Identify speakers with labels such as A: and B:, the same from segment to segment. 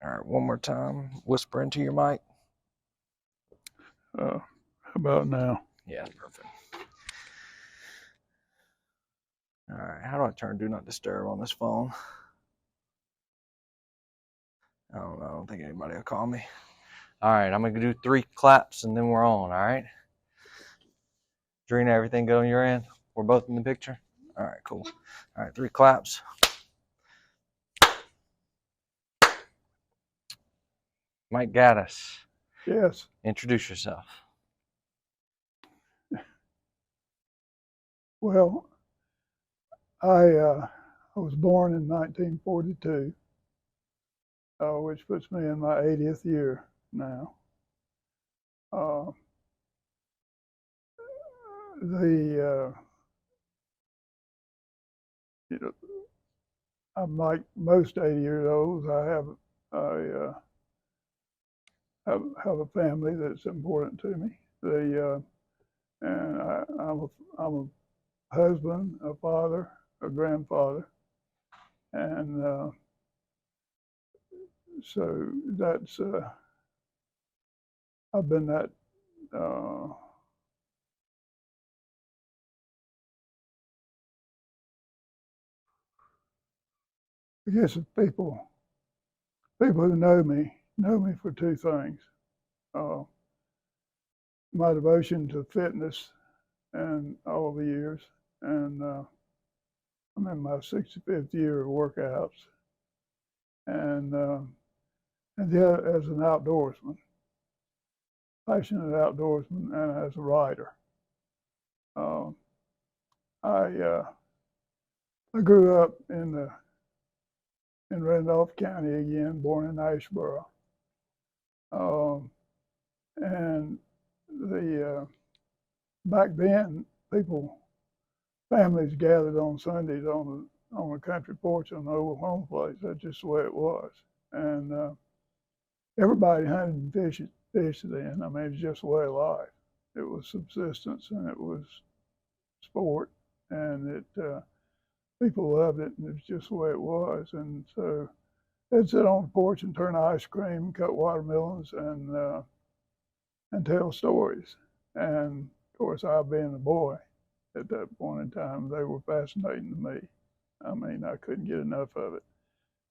A: All right, one more time. Whisper into your mic.
B: How about now?
A: Yeah, perfect. All right, how do I turn Do Not Disturb on this phone? I don't know. I don't think anybody will call me. All right, I'm going to do 3 claps and then we're on, all right? Drina, everything good on your end? We're both in the picture? All right, cool. All right, 3 claps. Mike Gaddis,
B: Yes.
A: introduce yourself.
B: Well, I was born in 1942, which puts me in my 80th year now. Uh, the you know, I'm like most 80 years olds. I have a family that's important to me. I'm a husband, a father, a grandfather, and so that's I've been that. Uh, I guess if people who know me for two things: uh, my devotion to fitness and all the years, and I'm in my 65th year of workouts, and the other as an outdoorsman, passionate outdoorsman, and as a writer. Uh, I grew up in Randolph County again, born in Asheboro, um, and the back then people families gathered on Sundays on the country porch on the old home place. That's just the way it was, and everybody hunted and fished then. I mean, it was just the way of life. It was subsistence and it was sport, and people loved it, and it was just the way it was. And so they'd sit on the porch and turn ice cream, cut watermelons, and tell stories. And of course, I being a boy at that point in time, they were fascinating to me. I mean, I couldn't get enough of it.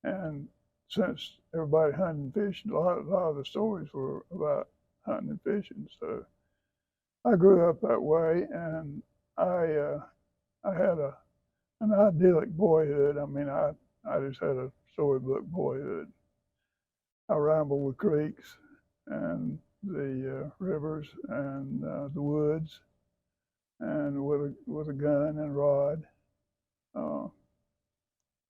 B: And since everybody hunted and fished, a lot of the stories were about hunting and fishing. So I grew up that way, and I had an idyllic boyhood. I mean, I just had a storybook boyhood. I rambled with creeks and the rivers and the woods, and with a gun and rod. Uh,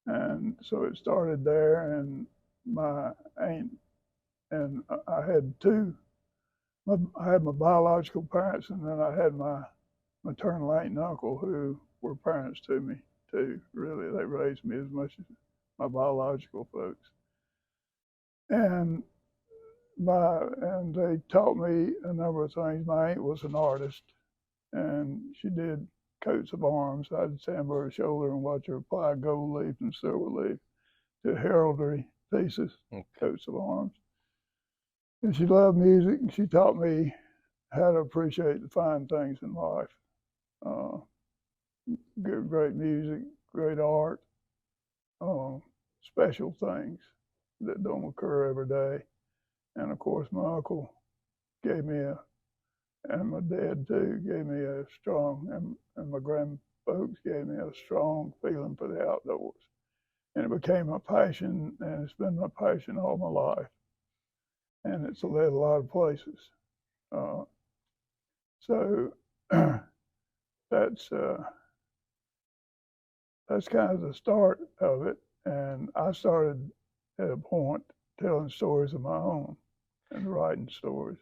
B: and so it started there, and my aunt and I had two. I had my biological parents, and then I had my maternal aunt and uncle who were parents to me too. Really, they raised me as much as my biological folks, and and they taught me a number of things. My aunt was an artist, and she did coats of arms. I'd stand by her shoulder and watch her apply gold leaf and silver leaf to heraldry pieces, coats of arms. And she loved music, and she taught me how to appreciate the fine things in life. Uh, Great music, great art, uh, special things that don't occur every day. And of course, my uncle gave me and my dad too, gave me a strong, and my grandfolks gave me a strong feeling for the outdoors. And it became a passion, and it's been my passion all my life. And it's led a lot of places. Uh, so that's uh, that's kind of the start of it. And I started at a point telling stories of my own and writing stories.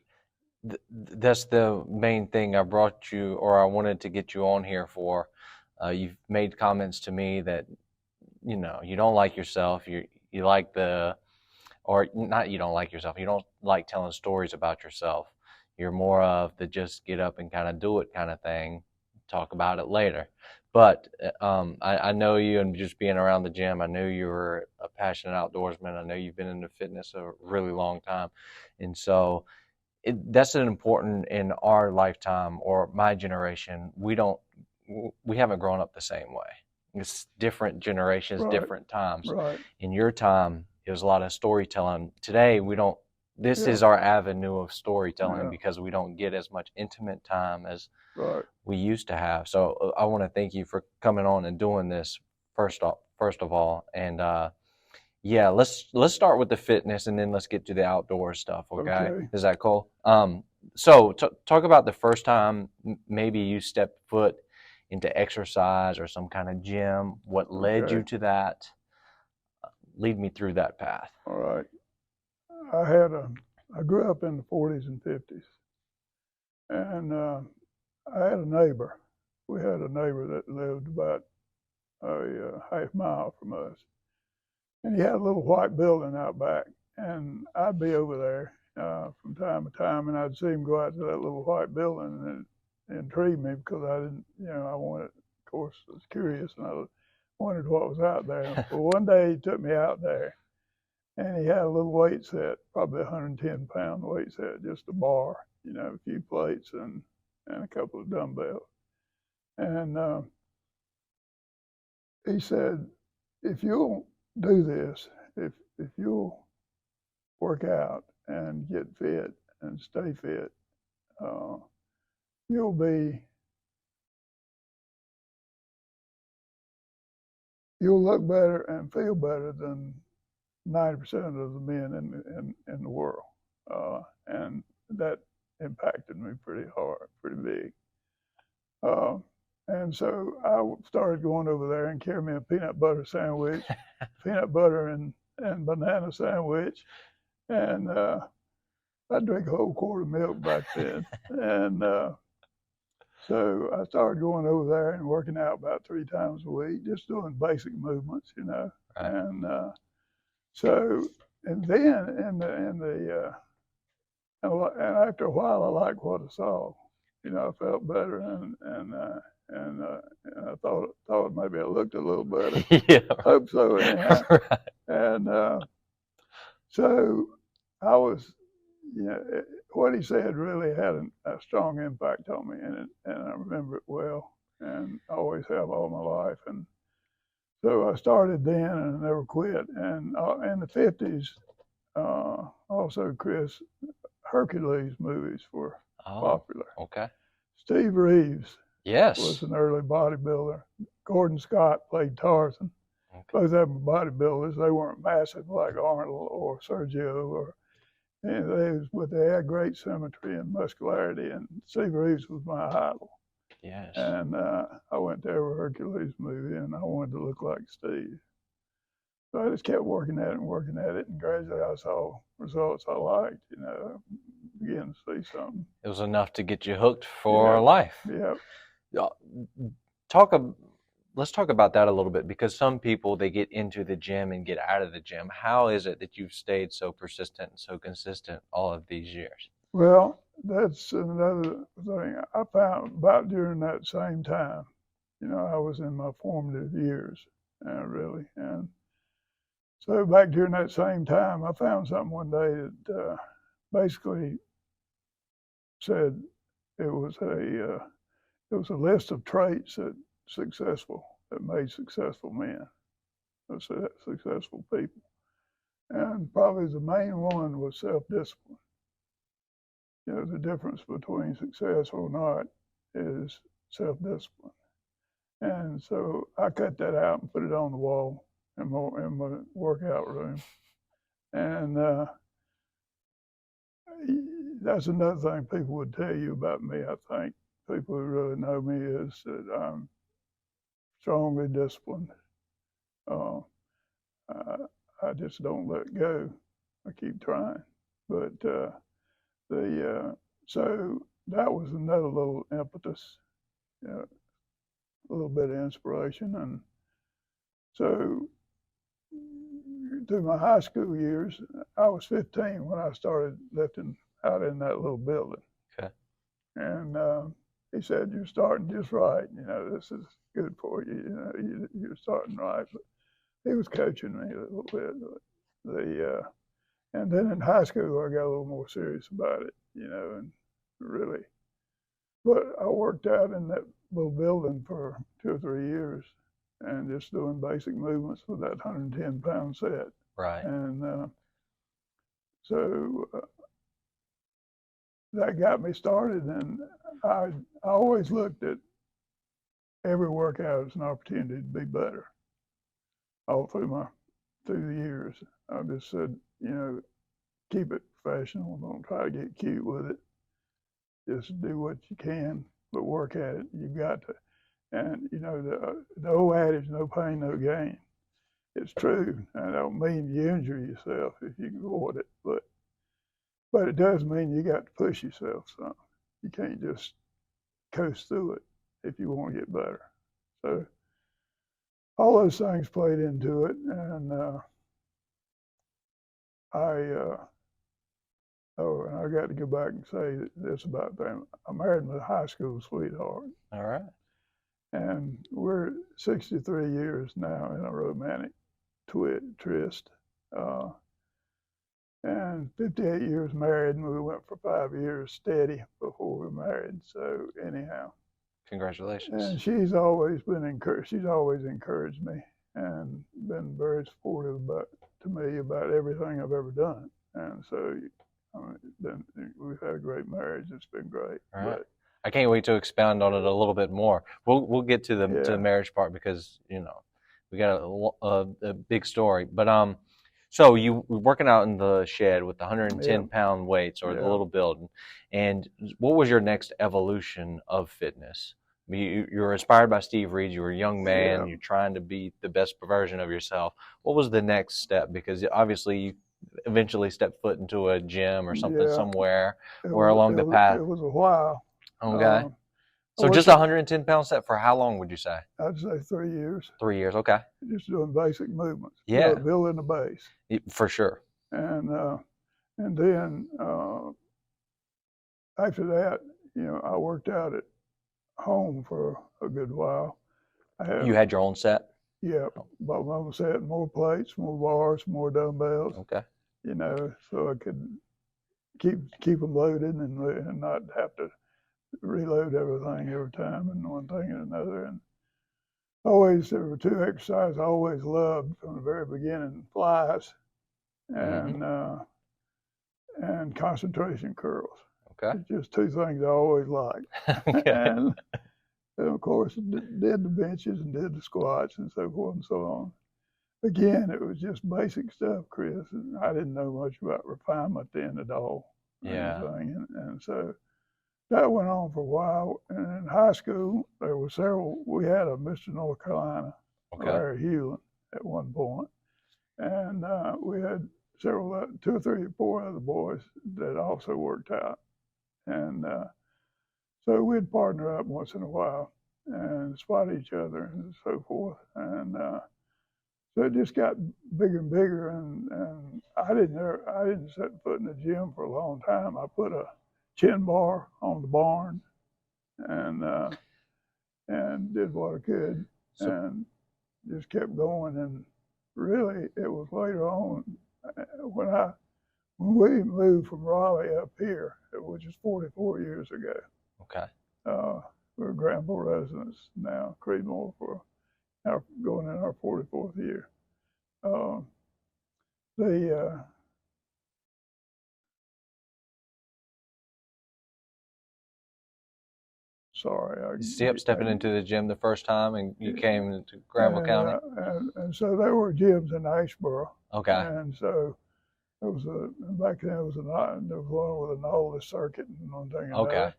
A: That's the main thing I brought you, or I wanted to get you on here for. You've made comments to me that you don't like yourself. You like or not. You don't like yourself. You don't like telling stories about yourself. You're more of the just get up and kind of do it kind of thing. Talk about it later. But I know you, and just being around the gym, I knew you were a passionate outdoorsman. I know you've been into fitness a really long time, and so that's an important in our lifetime or my generation. We haven't grown up the same way. It's different generations,
B: Right,
A: different times.
B: right,
A: In your time, it was a lot of storytelling. Today, we don't. This
B: yeah,
A: is our avenue of storytelling
B: yeah,
A: because we don't get as much intimate time as
B: right,
A: we used to have. So I want to thank you for coming on and doing this first of all. And yeah, let's start with the fitness and then let's get to the outdoor stuff. Okay,
B: okay,
A: is that cool? So talk about the first time maybe you stepped foot into exercise or some kind of gym. What led you
B: okay,
A: to that? Lead me through that path.
B: all right. I had a, I grew up in the 40s and 50s, and I had a neighbor. We had a neighbor that lived about a half mile from us, and he had a little white building out back, and I'd be over there from time to time, and I'd see him go out to that little white building, and it intrigued me because I didn't, I wanted, of course, I was curious, and I wondered what was out there. Well, one day he took me out there, and he had a little weight set, probably 110-pound weight set, just a bar, a few plates and a couple of dumbbells. And he said, if you'll do this, if you'll work out and get fit and stay fit, uh, you'll be you'll look better and feel better than 90% of the men in the world. And that impacted me pretty hard, pretty big. Uh, and so I started going over there and carrying me a peanut butter sandwich, peanut butter and banana sandwich. And I drank a whole quart of milk back then. And so I started going over there and working out about 3 times a week, just doing basic movements.
A: Right.
B: And so, and then and after a while, I liked what I saw. I felt better, and I thought maybe I looked a little better.
A: Yeah.
B: Hope so, anyhow.
A: Right.
B: And so I was, what he said really had a strong impact on me, and I remember it well, and I always have all my life. And so I started then, and I never quit. And in the 50s, also Chris, Hercules movies were
A: Oh,
B: popular.
A: okay.
B: Steve Reeves was
A: Yes.
B: an early bodybuilder. Gordon Scott played Tarzan.
A: Okay.
B: Both of them were bodybuilders. They weren't massive like Arnold or Sergio or but they had great symmetry and muscularity. And Steve Reeves was my idol.
A: Yes.
B: And I went to every Hercules movie, and I wanted to look like Steve. So I just kept working at it and working at it, and gradually I saw results I liked. Began to see something.
A: It was enough to get you hooked for
B: Yeah,
A: life.
B: yeah.
A: Uh, Talk let's talk about that a little bit because some people they get into the gym and get out of the gym. How is it that you've stayed so persistent and so consistent all of these years?
B: Well, that's another thing I found about during that same time. I was in my formative years, really, and so back during that same time, I found something one day that basically said it was a list of traits that made successful men, successful people, and probably the main one was self-discipline. The difference between success or not is self-discipline. And so I cut that out and put it on the wall in my workout room. And that's another thing people would tell you about me, I think. People who really know me is that I'm strongly disciplined. Uh, I, I just don't let go. I keep trying. But so that was another little impetus, a little bit of inspiration. And so through my high school years, I was 15 when I started lifting out in that little building.
A: Okay.
B: And he said, "You're starting just right. This is good for you. You're starting right." But he was coaching me a little bit. And then in high school, I got a little more serious about it, and really. But I worked out in that little building for 2 or 3 years, and just doing basic movements with that 110-pound set.
A: Right.
B: And so that got me started, and I always looked at every workout as an opportunity to be better. All through the years, I just said, keep it professional. Don't try to get cute with it. Just do what you can, but work at it. You've got to. And the old adage, no pain, no gain. It's true. I don't mean you injure yourself if you can avoid it, but it does mean you got to push yourself some. You can't just coast through it if you want to get better. So all those things played into it, and I got to go back and say this about them. I married my high school sweetheart.
A: All right.
B: And we're 63 years now in a romantic tryst. And 58 years married, and we went for 5 years steady before we married. So anyhow.
A: Congratulations.
B: And she's always encouraged me and been very supportive to me about everything I've ever done. And so we've had a great marriage. It's been great.
A: All right. I can't wait to expound on it a little bit more. We'll get to the marriage part because we got a big story. But so you were working out in the shed with the 110-pound weights or the little building, and what was your next evolution of fitness? You were inspired by Steve Reed. You were a young man. You're trying to be the best version of yourself. What was the next step? Because obviously you eventually stepped foot into a gym or something somewhere or along the path.
B: It was a while.
A: Okay. So just a 110-pound set for how long would you say?
B: I'd say 3 years.
A: 3 years, okay.
B: Just doing basic movements.
A: Yeah.
B: Building the base.
A: For sure.
B: And then after that, I worked out at home for a good while.
A: You had your own set?
B: Yeah, bought my own set, more plates, more bars, more dumbbells.
A: Okay.
B: So I could keep them loaded and not have to reload everything every time and one thing and another. And always, there were two exercises I always loved from the very beginning: flies and concentration curls.
A: Okay.
B: It's just two things I always liked.
A: Okay.
B: And of course, did the benches and did the squats and so forth and so on. Again, it was just basic stuff, Chris, and I didn't know much about refinement then at all.
A: Yeah.
B: And so that went on for a while. And in high school, there were several. We had a Mr. North Carolina, Larry Hewlin, at one point, and we had several, 2 or 3 or 4 other boys that also worked out, and so we'd partner up once in a while and spot each other and so forth, and so it just got bigger and bigger, and I didn't set foot in the gym for a long time. I put a chin bar on the barn and did what I could and just kept going. And really, it was later on when we moved from Raleigh up here, which is 44 years ago.
A: Okay.
B: We're Granville residents now, Creedmoor, going in our 44th year. Sorry.
A: Stepping into the gym the first time, and you came into Granville County?
B: And so there were gyms in Asheboro.
A: Okay.
B: And so back then there was one with an oldest circuit and one thing.
A: Okay.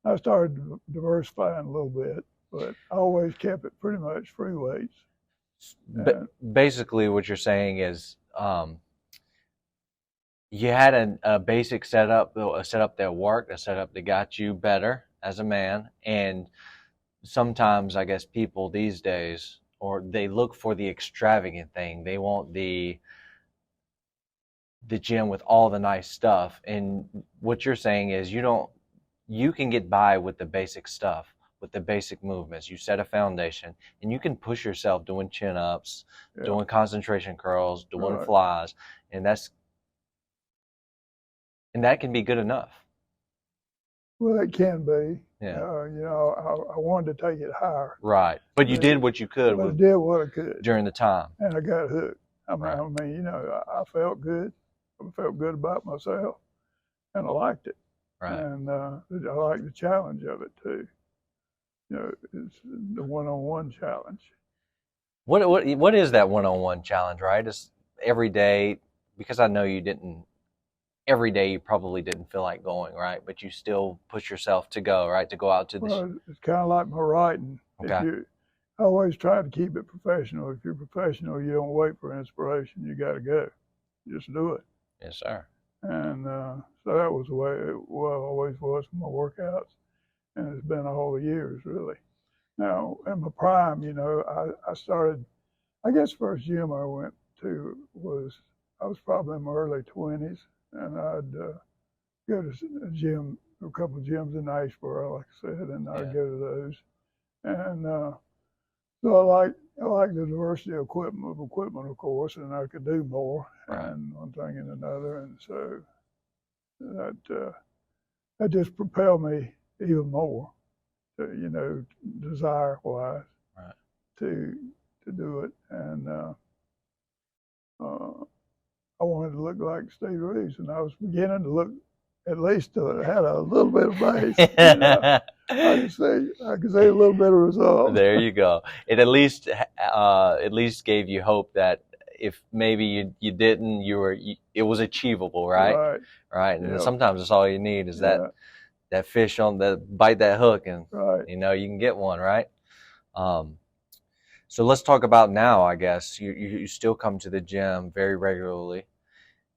B: I started diversifying a little bit, but I always kept it pretty much free weights.
A: Basically, what you're saying is you had a basic setup, a setup that worked, a setup that got you better as a man. And sometimes, I guess, people these days, or they look for the extravagant thing. They want the gym with all the nice stuff. And what you're saying is you don't you can get by with the basic stuff, with the basic movements. You set a foundation, and you can push yourself doing chin ups,
B: Yeah.
A: doing concentration curls, doing
B: Right.
A: flies, and that can be good enough.
B: Well, it can be.
A: Yeah.
B: I wanted to take it higher,
A: Right. But you did what you could
B: but I did what I could,
A: during the time.
B: and I got hooked.
A: Right.
B: I felt good. I felt good about myself, and I liked it.
A: Right.
B: And I like the challenge of it too. It's the one-on-one challenge.
A: What is that one-on-one challenge, right? It's every day, because I know you didn't every day you probably didn't feel like going, right? But you still push yourself to go, right? To go out to the
B: Well, it's kind of like my writing.
A: Okay.
B: I always try to keep it professional. If you're professional, you don't wait for inspiration. You got to go. Just do it.
A: Yes, sir.
B: And so that was the way it always was for my workouts, and it's been all the years really. Now in my prime, I started. I guess first gym I went to I was probably in my early 20s, and I'd go to a gym, a couple of gyms in Iceboro, like I said, and I'd go to those. And so I like the diversity of equipment, of course, and I could do more, and one thing and another, and so that just propelled me even more, desire wise, to do it, and I wanted to look like Steve Reeves, and I was beginning to look at least had a little bit of base. I could say a little bit of result.
A: There you go. It at least gave you hope that if maybe you didn't, it was achievable, right? Right. And sometimes that's all you need is that fish on the bite that hook, and you can get one, right? So let's talk about now. I guess you still come to the gym very regularly.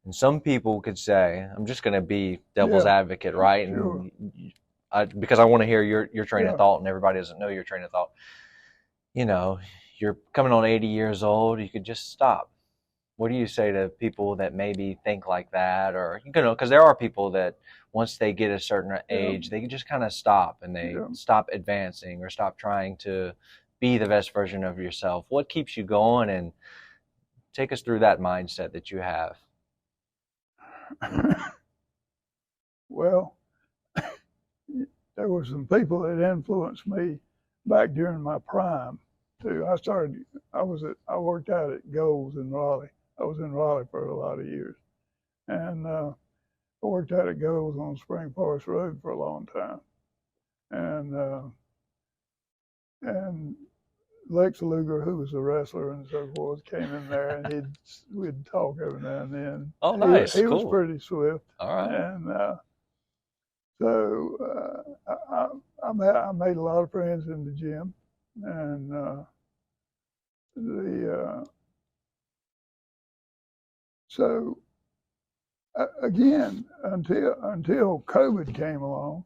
A: And some people could say, I'm just going to be devil's advocate, right?
B: Sure.
A: And because I want to hear your train of thought, and everybody doesn't know your train of thought. You're coming on 80 years old. You could just stop. What do you say to people that maybe think like that, or because there are people that once they get a certain age, they can just kind of stop, and they stop advancing or stop trying to be the best version of yourself. What keeps you going? And take us through that mindset that you have.
B: Well, there were some people that influenced me back during my prime too. I worked out at Gold's in Raleigh. I was in Raleigh for a lot of years, and I worked out at Gold's on Spring Forest Road for a long time, and Lex Luger, who was a wrestler and so forth, came in there, and we'd talk every now and then.
A: Oh, nice.
B: He
A: cool.
B: was pretty swift.
A: All right.
B: And so I made a lot of friends in the gym, and so again, until COVID came along,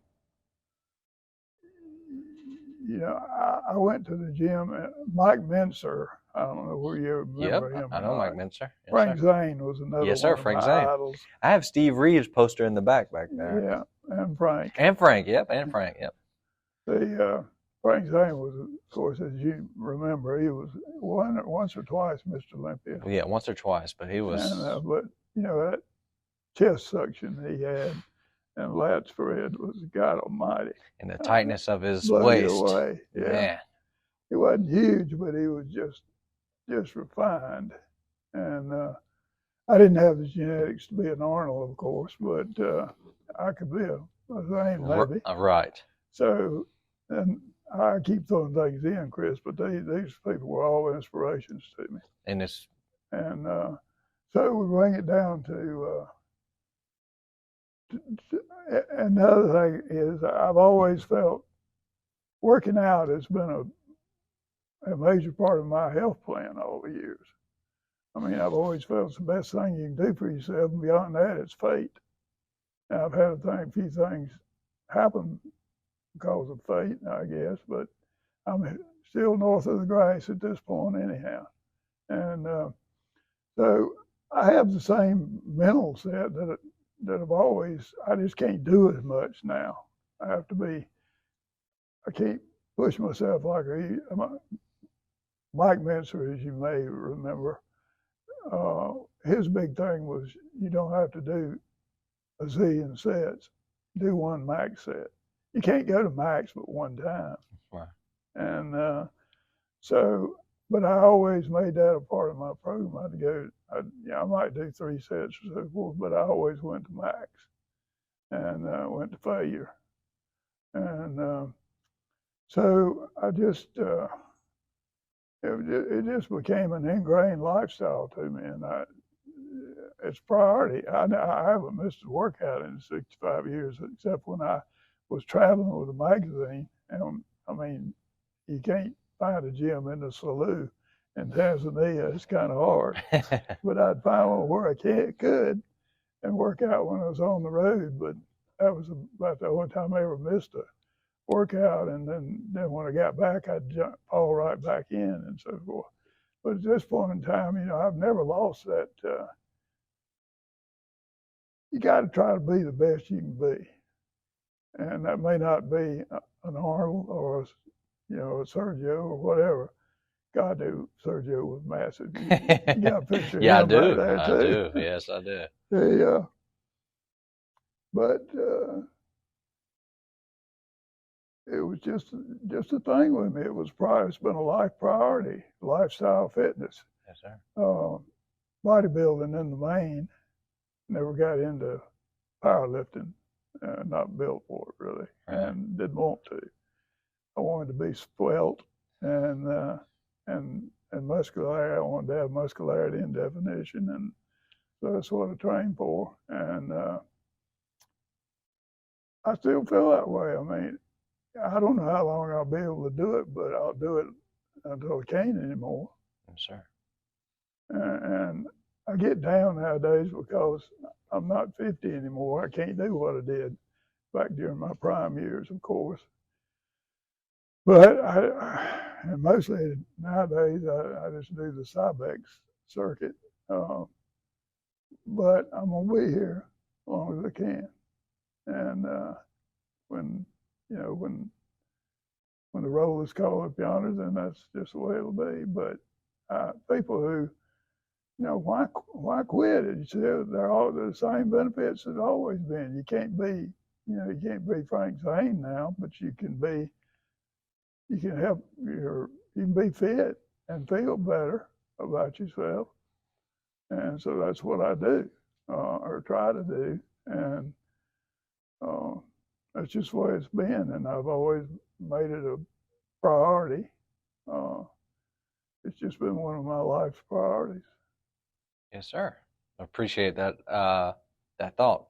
B: I went to the gym. Mike Mincer, I don't know where you remember him.
A: I know Mike Mincer.
B: Yes, Frank Zane was another
A: yes, sir, Frank Zane.
B: Idols.
A: I have Steve Reeves poster in the back there.
B: Yeah, and Frank.
A: And Frank, yep.
B: Frank Zane was, of course, as you remember, he was once or twice Mr. Olympia.
A: Yeah, once or twice, but he was.
B: And, but that chest suction he had and lat spread was God Almighty.
A: And the tightness of his waist.
B: Away. Yeah. Man. He wasn't huge, but he was just refined. And I didn't have the genetics to be an Arnold, of course, but I could be a Zane maybe.
A: Right.
B: So, and I keep throwing things in, Chris, but these people were all inspirations to me.
A: And
B: so we bring it down to another thing is I've always felt working out has been a major part of my health plan all the years. I mean, I've always felt it's the best thing you can do for yourself, and beyond that, it's fate. And I've had a few things happen because of fate, I guess, but I'm still north of the grass at this point anyhow. And so I have the same mental set that I've always, I just can't do as much now. I have to be. I can't push myself like Mike Mincer, as you may remember. His big thing was you don't have to do a zillion sets. Do one max set. You can't go to max but one time.
A: Right.
B: And so, but I always made that a part of my program. I'd go, I might do 3 sets or so forth, but I always went to max and went to failure. And so I just, it just became an ingrained lifestyle to me. And it's priority. I haven't missed a workout in 65 years, except when I was traveling with a magazine. And I mean, you can't find a gym in the Salou in Tanzania. It's kind of hard. But I'd find one where I could and work out when I was on the road. But that was about the only time I ever missed a workout. And then when I got back, I'd fall right back in and so forth. But at this point in time, I've never lost that. You got to try to be the best you can be. And that may not be an Arnold or a Sergio or whatever. God knew Sergio was massive. You got a picture of
A: Yeah, I
B: him right
A: do.
B: there
A: I
B: too.
A: do. Yes, I do.
B: Yeah, but it was just a thing with me. It's been a life priority, lifestyle fitness.
A: Yes, sir.
B: Bodybuilding in the main. Never got into powerlifting. Not built for it really,
A: Right.
B: and didn't want to. I wanted to be svelte and muscular. I wanted to have muscularity and definition, and so that's what I trained for. And I still feel that way. I mean, I don't know how long I'll be able to do it, but I'll do it until I can't anymore.
A: Yes, sir.
B: And I get down nowadays because I'm not 50 anymore. I can't do what I did back during my prime years, of course. But and mostly nowadays, I just do the Cybex circuit. But I'm going to be here as long as I can. And when, when the roll is called up yonder, then that's just the way it'll be. But people who, why quit? You see, they're all the same benefits as always been. You can't be, you can't be Frank Zane now, but you can help you can be fit and feel better about yourself. And so that's what I do, or try to do. And that's just the way it's been. And I've always made it a priority. It's just been one of my life's priorities.
A: Yes, sir. I appreciate that that thought.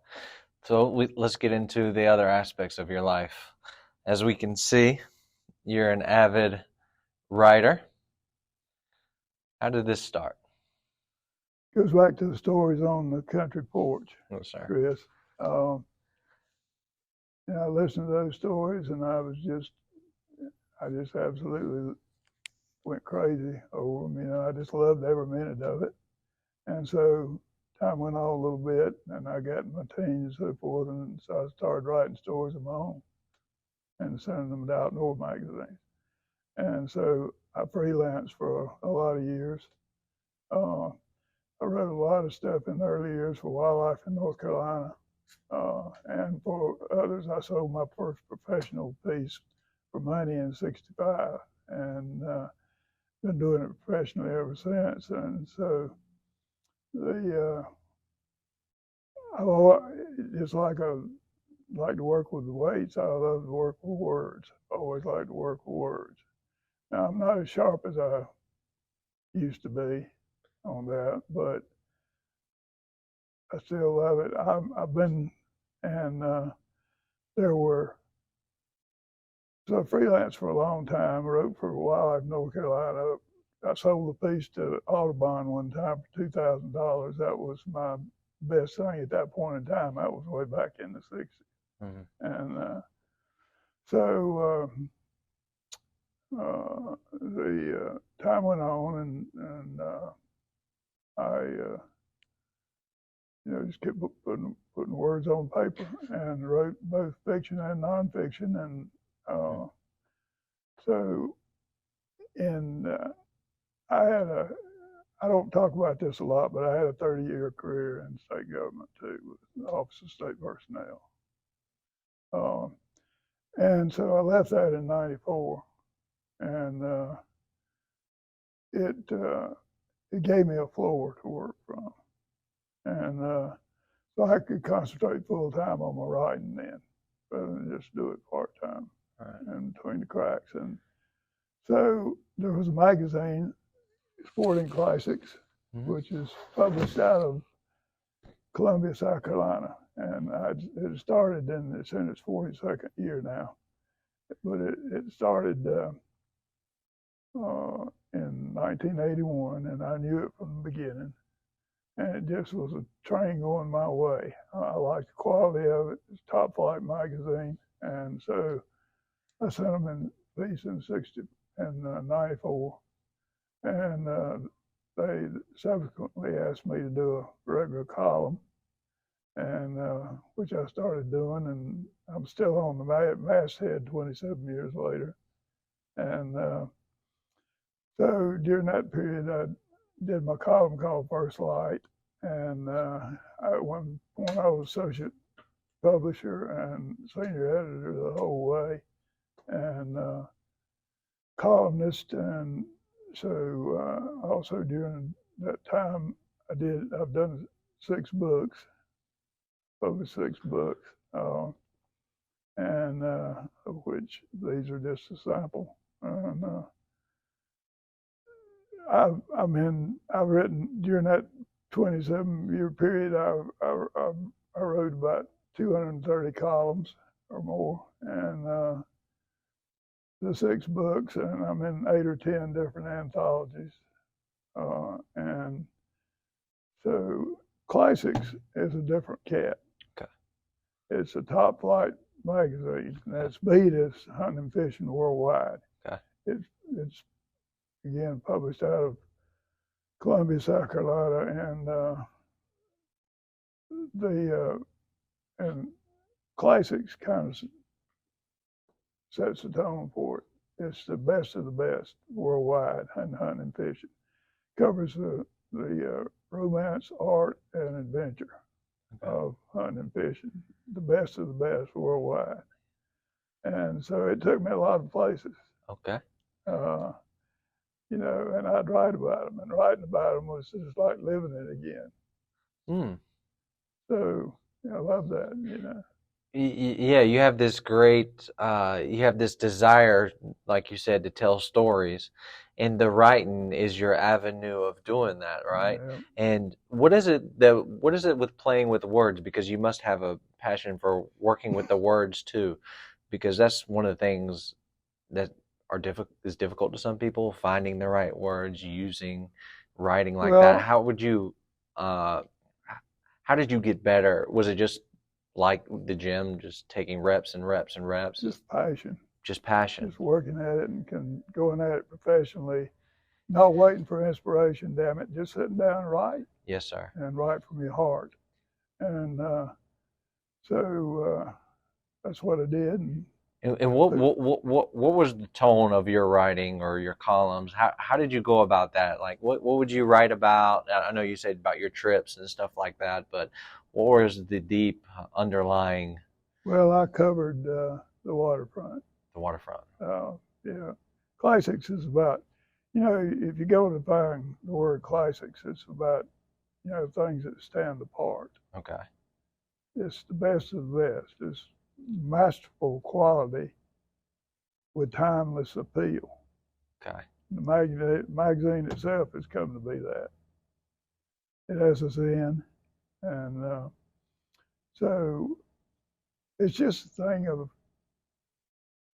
A: So let's get into the other aspects of your life. As we can see, you're an avid writer. How did this start?
B: Goes back to the stories on the country porch,
A: Yes, sir.
B: Chris. I listened to those stories, and I just absolutely went crazy over them. I just loved every minute of it. And so time went on a little bit, and I got in my teens and so forth, and so I started writing stories of my own and sending them to Outdoor magazines. And so I freelanced for a lot of years. I wrote a lot of stuff in the early years for Wildlife in North Carolina. And for others, I sold my first professional piece for money in '65, and been doing it professionally ever since. And so it's like I like to work with the weights. I love to work with words. I always like to work with words. Now I'm not as sharp as I used to be on that, but I still love it. I've been, and there were, so I freelanced for a long time, wrote for Wildlife North Carolina. I sold a piece to Audubon one time for $2,000. That was my best thing at that point in time. That was way back in the '60s. Mm-hmm. And so the time went on, and I just kept putting words on paper, and wrote both fiction and nonfiction. And so, in I had a I don't talk about this a lot, but I had a 30-year career in state government too, with the Office of State Personnel. And so I left that in '94, and it it gave me a floor to work from, and so I could concentrate full time on my writing then, rather than just do it part time in between the cracks. And so there was a magazine, Sporting Classics, which is published out of Columbia, South Carolina, and it started it's in its 42nd year now, but it started in 1981, and I knew it from the beginning, and it just was a train going my way. I liked the quality of it. It's top flight magazine, and so I sent them in piece in '94, and they subsequently asked me to do a regular column, and which I started doing, and I'm still on the masthead 27 years later. And so during that period, I did my column called First Light, and at one point I was associate publisher and senior editor the whole way, and columnist. And so also during that time, I've done 6 books, published 6 books, and of which these are just a sample. And I've written during that 27-year period. I wrote about 230 columns or more, and the 6 books, and I'm in 8 or 10 different anthologies, and so Classics is a different cat.
A: Okay.
B: It's a top flight magazine, and it's beat as Hunting and Fishing Worldwide.
A: Okay.
B: It's again published out of Columbia, South Carolina, and Classics kind of sets the tone for it. It's the best of the best worldwide in hunting and fishing. Covers the romance, art, and adventure of hunting and fishing. The best of the best worldwide. And so it took me a lot of places.
A: Okay.
B: And I'd write about them, and writing about them was just like living it again. So I love that.
A: Yeah, you have this you have this desire, like you said, to tell stories, and the writing is your avenue of doing that, right?
B: Yeah.
A: And what is it with playing with words? Because you must have a passion for working with the words too, because that's one of the things that is difficult to some people, finding the right words, using writing like that. How would you, how did you get better? Was it just like the gym, just taking reps and reps and reps?
B: Just passion.
A: Just passion.
B: Just working at it and going at it professionally, not waiting for inspiration, damn it, just sitting down and write.
A: Yes, sir.
B: And write from your heart. And so that's what I did.
A: And what was the tone of your writing or your columns? How did you go about that? Like what would you write about? I know you said about your trips and stuff like that, but what was the deep underlying?
B: Well, I covered the waterfront.
A: The waterfront.
B: Yeah. Classics is about, if you go to find the word classics, it's about, things that stand apart.
A: Okay.
B: It's the best of the best. It's masterful quality with timeless appeal.
A: Okay.
B: The magazine itself has come to be that. It has us in, and so it's just a thing of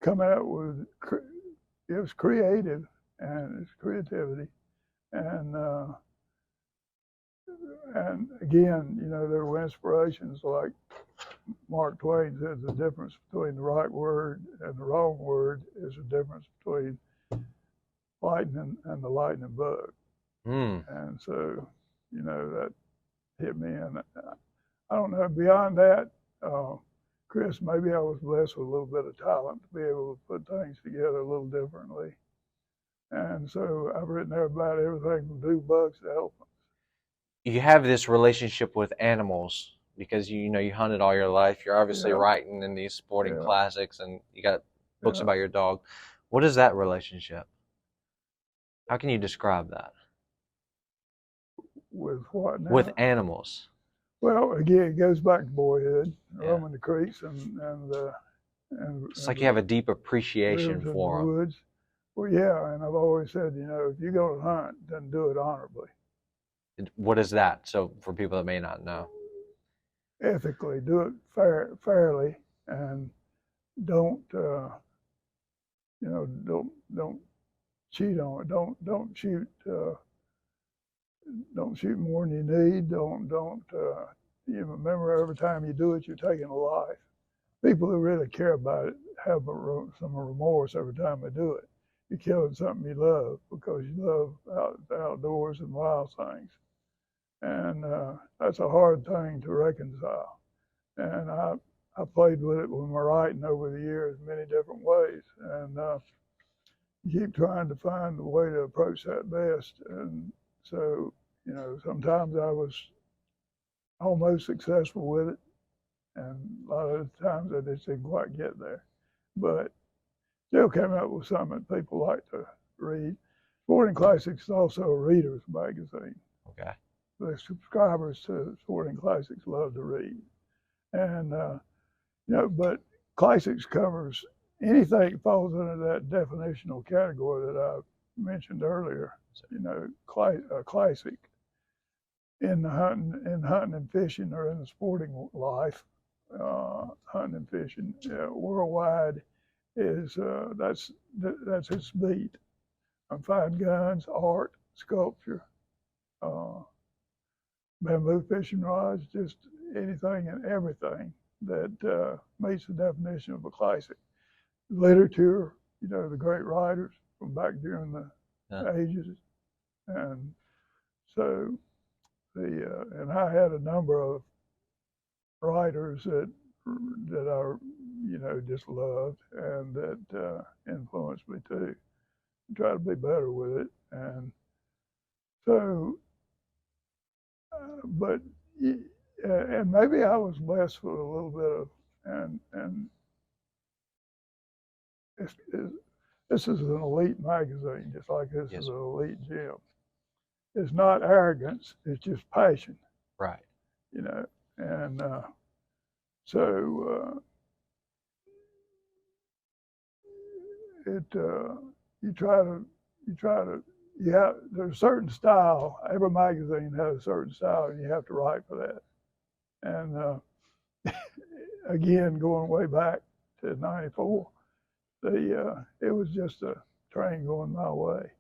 B: coming out with, it was creative, and it's creativity, and again, there were inspirations like Mark Twain said, the difference between the right word and the wrong word is the difference between lightning and the lightning bug. And so, that hit me. And I don't know, beyond that, Chris, maybe I was blessed with a little bit of talent to be able to put things together a little differently. And so I've written there about everything from blue bugs to elephants.
A: You have this relationship with animals because you hunted all your life. You're obviously
B: Yeah,
A: writing in these sporting
B: yeah,
A: classics, and you got books
B: yeah.
A: about your dog. What is that relationship? How can you describe that
B: With what
A: with
B: now?
A: animals?
B: Well, again, it goes back to boyhood,
A: Yeah,
B: roaming the creeks and
A: it's like you have a deep appreciation
B: rivers and the
A: for
B: woods. Well, yeah, and I've always said, if you go to hunt, then do it honorably,
A: them. What is that? So for people that may not know,
B: ethically, do it fairly, and don't don't cheat on it. Don't shoot more than you need. Don't you remember every time you do it, you're taking a life. People who really care about it have some remorse every time they do it. You're killing something you love because you love the outdoors and wild things, and that's a hard thing to reconcile. And I played with it with my writing over the years, many different ways, and keep trying to find the way to approach that best. And so, sometimes I was almost successful with it, and a lot of the times I just didn't quite get there. But still came up with something that people like to read. Sporting Classics is also a reader's magazine.
A: okay,
B: The subscribers to Sporting Classics love to read, and but Classics covers anything that falls under that definitional category that I mentioned earlier. Classic in hunting and fishing, or in the sporting life, hunting and fishing worldwide is that's its beat. I find guns, art, sculpture, uh, bamboo fishing rods, just anything and everything that meets the definition of a classic. Literature, the great writers from back during the
A: yeah,
B: ages, and so and I had a number of writers that I just loved, and that influenced me too. Try to be better with it, and so but and maybe I was blessed with a little bit of and this is an elite magazine, just like this
A: yes,
B: is
A: sir.
B: an elite gym. It's not arrogance; it's just passion,
A: Right.
B: you know. And so it you try to you try to you have there's a certain style. Every magazine has a certain style, and you have to write for that. And again, going way back to '94, it was just a train going my way.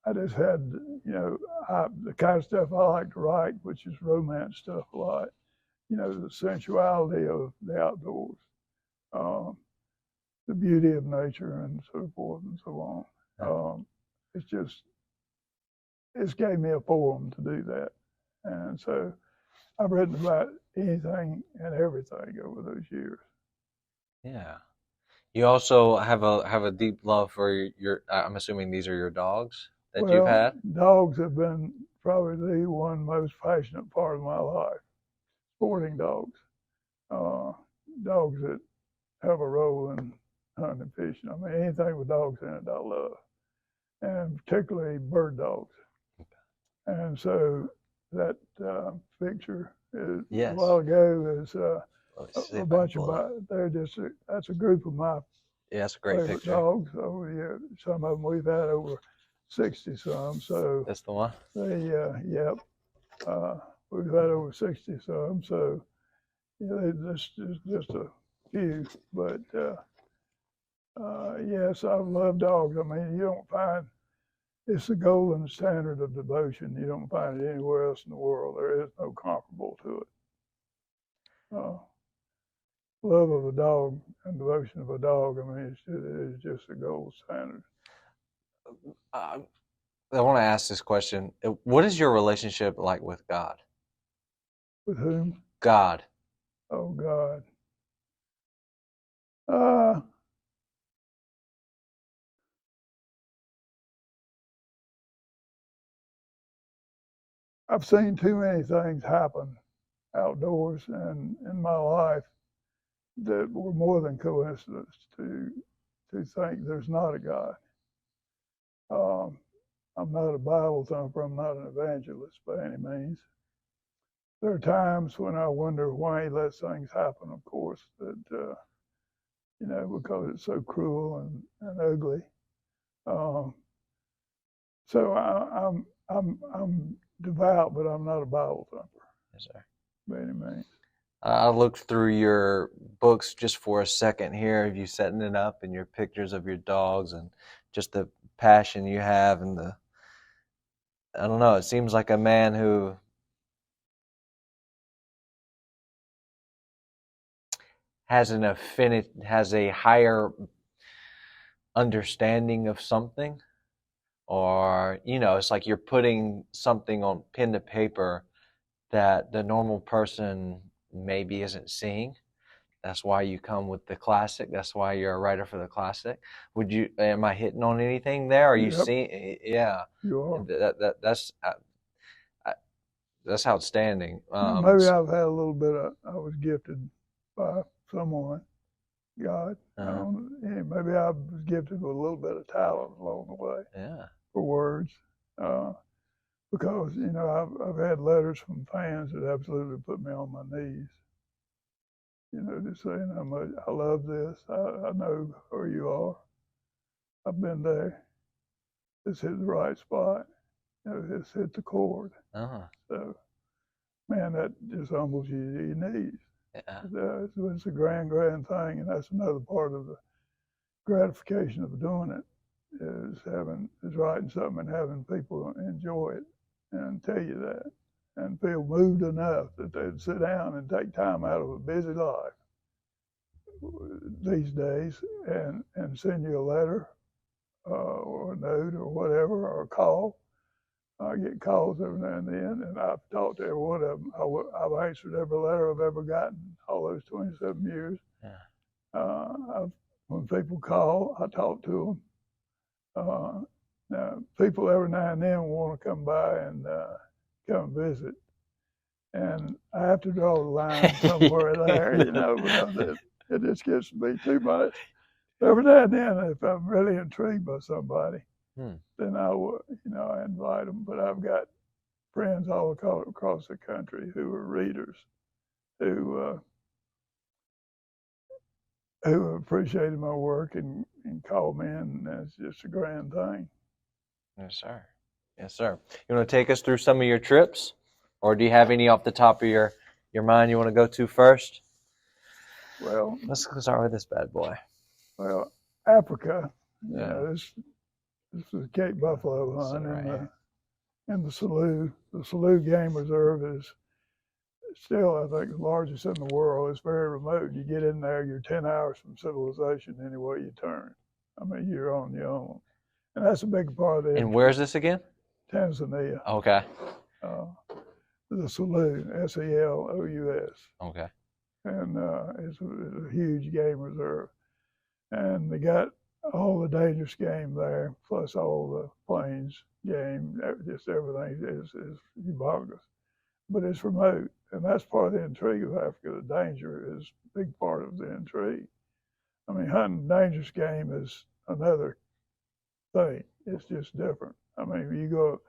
B: I just had, the kind of stuff I like to write, which is romance stuff a lot. The sensuality of the outdoors, um, the beauty of nature, and so forth and so on.
A: Yeah.
B: It's just, it's gave me a forum to do that. And so I've written about anything and everything over those years.
A: Yeah. You also have a deep love for your. I'm assuming these are your dogs that you've
B: Well,
A: had.
B: dogs have been probably the one most passionate part of my life. Sporting dogs, uh, dogs that have a role in hunting and fishing. I mean, anything with dogs in it, I love, and particularly bird dogs. And so that picture a
A: Yes.
B: while ago is
A: Let me see
B: a
A: if I can
B: bunch of
A: pull it up.
B: that's a group of my
A: Yeah, that's a great
B: favorite
A: picture.
B: dogs over the years. Some of them we've had over 60 some. So
A: That's the one.
B: yep, we've had over 60 some. So that's just a few, but yes, I love dogs. I mean, you don't find it's the golden standard of devotion. You don't find it anywhere else in the world. There is no comparable to it. Uh, love of a dog and devotion of a dog. I mean, it's just a gold standard.
A: Uh, I want to ask this question. What is your relationship like with God?
B: With whom?
A: God.
B: Oh God. Uh, I've seen too many things happen outdoors and in my life that were more than coincidence to think there's not a God. Um, I'm not a Bible thumper. I'm not an evangelist by any means. There are times when I wonder why he lets things happen. Of course, that because it's so cruel and ugly. Um, so I'm devout, but I'm not a Bible thumper
A: Yes, sir.
B: by any means.
A: I looked through your books just for a second here of you setting it up and your pictures of your dogs and just the passion you have and I don't know, it seems like a man who has a higher understanding of something, or it's like you're putting something on pen to paper that the normal person maybe isn't seeing. That's why you come with the classic. That's why you're a writer for the classic. Am I hitting on anything there? Are you
B: Yep,
A: seeing? Yeah,
B: you are.
A: that's outstanding.
B: Maybe I've had a little bit of. I was gifted by someone, God. I
A: Uh-huh.
B: don't. Maybe I was gifted with a little bit of talent along the way
A: Yeah.
B: for words. Uh, because I've had letters from fans that absolutely put me on my knees. Just saying how much I love this. I know where you are. I've been there. It's hit the right spot. It's hit the chord.
A: Uh-huh.
B: So, man, that just humbles you to your knees.
A: Yeah.
B: It's a grand thing, and that's another part of the gratification of doing it is writing something and having people enjoy it and tell you that and feel moved enough that they'd sit down and take time out of a busy life these days and send you a letter or a note or whatever or a call. I get calls every now and then, and I've talked to every one of them. I've answered every letter I've ever gotten all those 27 years.
A: Yeah.
B: When people call, I talk to them. Now, people every now and then want to come by and come visit, and I have to draw the line somewhere there, because it just gets to be too much. Every now and then, if I'm really intrigued by somebody,
A: Hmm.
B: then I invite them. But I've got friends all across the country who are readers who who appreciated my work and called me in, and it's just a grand thing.
A: Yes, sir. Yes, sir. You want to take us through some of your trips, or do you have any off the top of your mind you want to go to first?
B: Well,
A: Let's start with this bad boy.
B: well, Africa,
A: Yeah.
B: this is Cape Buffalo
A: Sit
B: hunt
A: right here.
B: in the Slough. The Slough Game Reserve is still, I think, the largest in the world. It's very remote. You get in there, you're 10 hours from civilization any way you turn. I mean, you're on your own. And that's a big part of the
A: And
B: intrigue.
A: where's this again?
B: Tanzania.
A: Okay.
B: Uh, the Slough, Selous.
A: Okay.
B: And it's a huge game reserve. And they got all the dangerous game there, plus all the plains game. Just everything is humongous. But it's remote, and that's part of the intrigue of Africa. The danger is a big part of the intrigue. I mean, hunting dangerous game is another thing. It's just different. I mean, you go.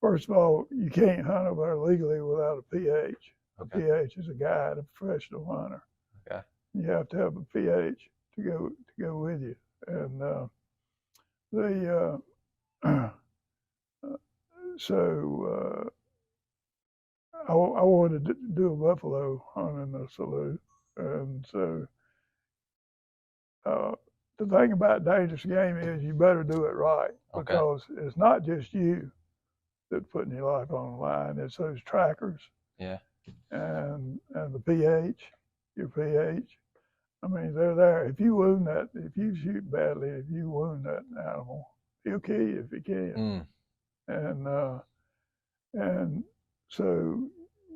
B: First of all, you can't hunt over there legally without a PH. A
A: Okay.
B: PH is a guide, a professional hunter.
A: Okay.
B: You have to have a PH to go with you, and the so I wanted to do a buffalo hunt in the Slough, and so uh, the thing about dangerous game is you better do it right
A: Okay.
B: because it's not just you that's putting your life on the line. It's those trackers
A: Yeah.
B: and the PH, your PH. I mean, they're there. If you wound that, if you shoot badly, if you wound that animal, he'll kill you if he can.
A: Mm.
B: And so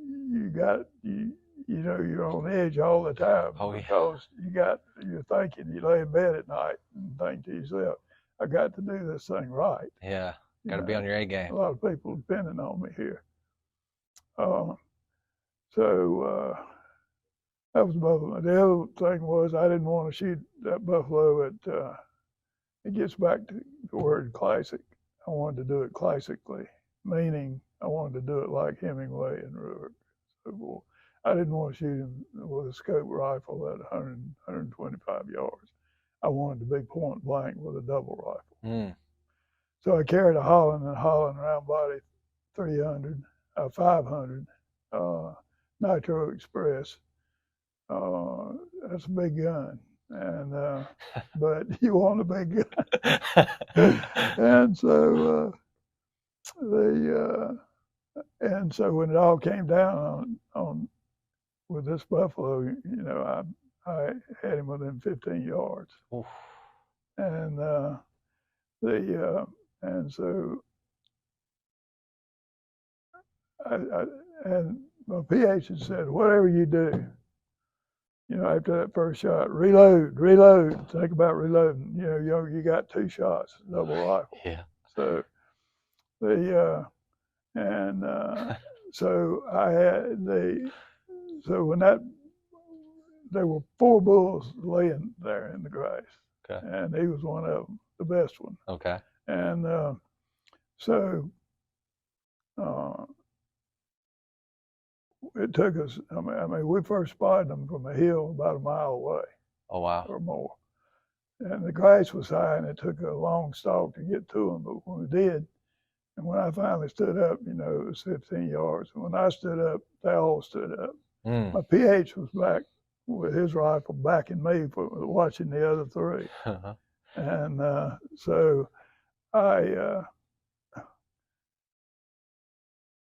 B: you you're on edge all the time
A: Oh, yeah.
B: because you're thinking, you lay in bed at night and think to yourself, I got to do this thing right.
A: Yeah.
B: You
A: Got to be
B: know,
A: on your A
B: a
A: game.
B: lot of people depending on me here. So that was buffalo. The other thing was I didn't want to shoot that buffalo at. It gets back to the word classic. I wanted to do it classically, meaning I wanted to do it like Hemingway and Ruhr. So I didn't want to shoot him with a scope rifle at 100, 125 yards. I wanted to be point blank with a double rifle. So I carried a Holland round body 300, 500, Nitro Express. That's a big gun, and but you want a big gun, and so and so when it all came down on with this buffalo, I had him within 15 yards,
A: Oof.
B: and and so and my PH had said, whatever you do, after that first shot, reload. Think about reloading. You got 2 shots, double rifle.
A: Yeah.
B: So so I had so when there were 4 bulls laying there in the grass.
A: Okay.
B: And he was one of them, the best one.
A: Okay.
B: And so it took us. I mean, we first spotted them from a hill about a mile away.
A: Oh, wow.
B: Or more. And the grass was high, and it took a long stalk to get to them. But when we did, and when I finally stood up, it was 15 yards. And when I stood up, they all stood up. My PH was back with his rifle backing me for watching the other 3. And so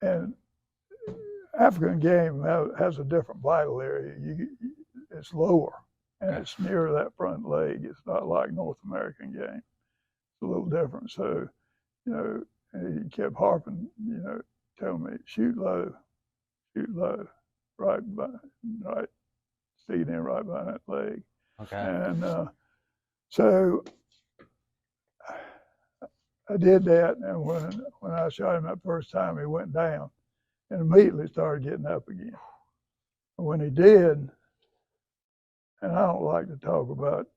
B: and African game has a different vital area. It's lower, and it's near that front leg. It's not like North American game. It's a little different. So, he kept harping, telling me, shoot low, right, feet in right behind that leg.
A: Okay.
B: And so I did that, and when I shot him that first time, he went down and immediately started getting up again. And when he did, and I don't like to talk about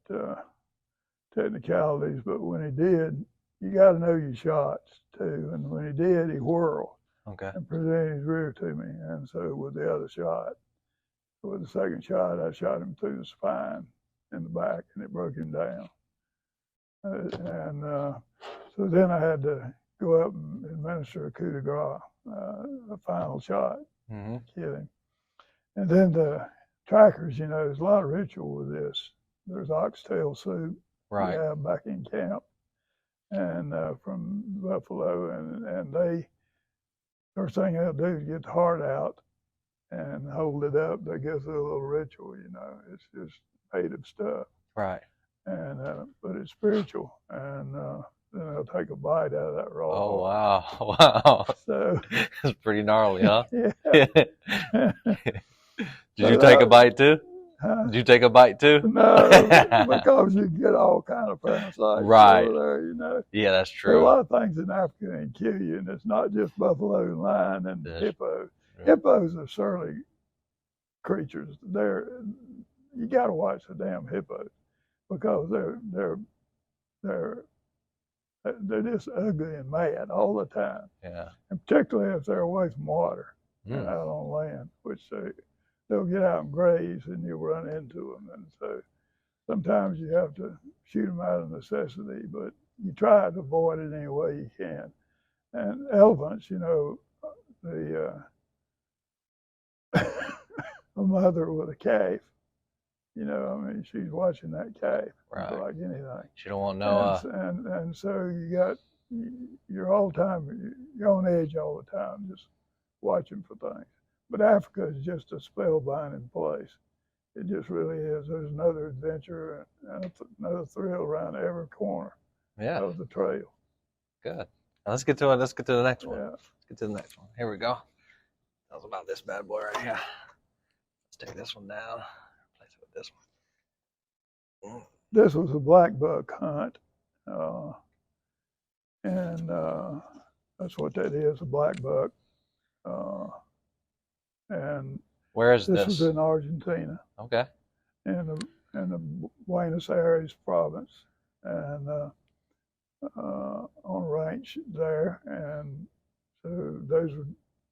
B: technicalities, but when he did, you got to know your shots too. And when he did, he whirled and presented his rear to me. And so with the other shot, with the second shot, I shot him through the spine in the back, and it broke him down. So then I had to go up and administer a coup de grace, a final shot, kill him. And then the trackers, there's a lot of ritual with this. There's oxtail soup we have back in camp, and from buffalo, and they, first thing they'll do is get the heart out and hold it up. They go through a little ritual, it's just native stuff.
A: Right.
B: And but it's spiritual, and then they'll take a bite out of that raw.
A: Oh, wow. Wow.
B: So
A: it's pretty gnarly, huh?
B: Yeah.
A: Did you take a bite too?
B: Huh?
A: Did you take a bite too?
B: No, because you get all kind of parasites over there,
A: Yeah, that's true.
B: There are a lot of things in Africa that can kill you, and it's not just buffalo and lion and hippo. Yeah. Hippos are surly creatures. You got to watch the damn hippos because they're just ugly and mad all the time.
A: Yeah.
B: And particularly if they're away from water and out on land, which they'll get out and graze, and you'll run into them. And so sometimes you have to shoot them out of necessity, but you try to avoid it any way you can. And elephants, a mother with a calf, she's watching that calf like anything.
A: She don't want no.
B: And so you're all the time, you're on edge all the time, just watching for things. But Africa is just a spellbinding place. It just really is. There's another adventure and another thrill around every corner of the trail.
A: Good. Now let's get to it. Let's get to the next one.
B: Yeah.
A: Let's get to the next one. Here we go. That was about this bad boy right here. Let's take this one down. Replace it with this one.
B: This was a black buck hunt, and that's what that is, a black buck. And
A: where is
B: this
A: this?
B: was in Argentina.
A: Okay.
B: In the Buenos Aires province, and on a ranch there, and so those were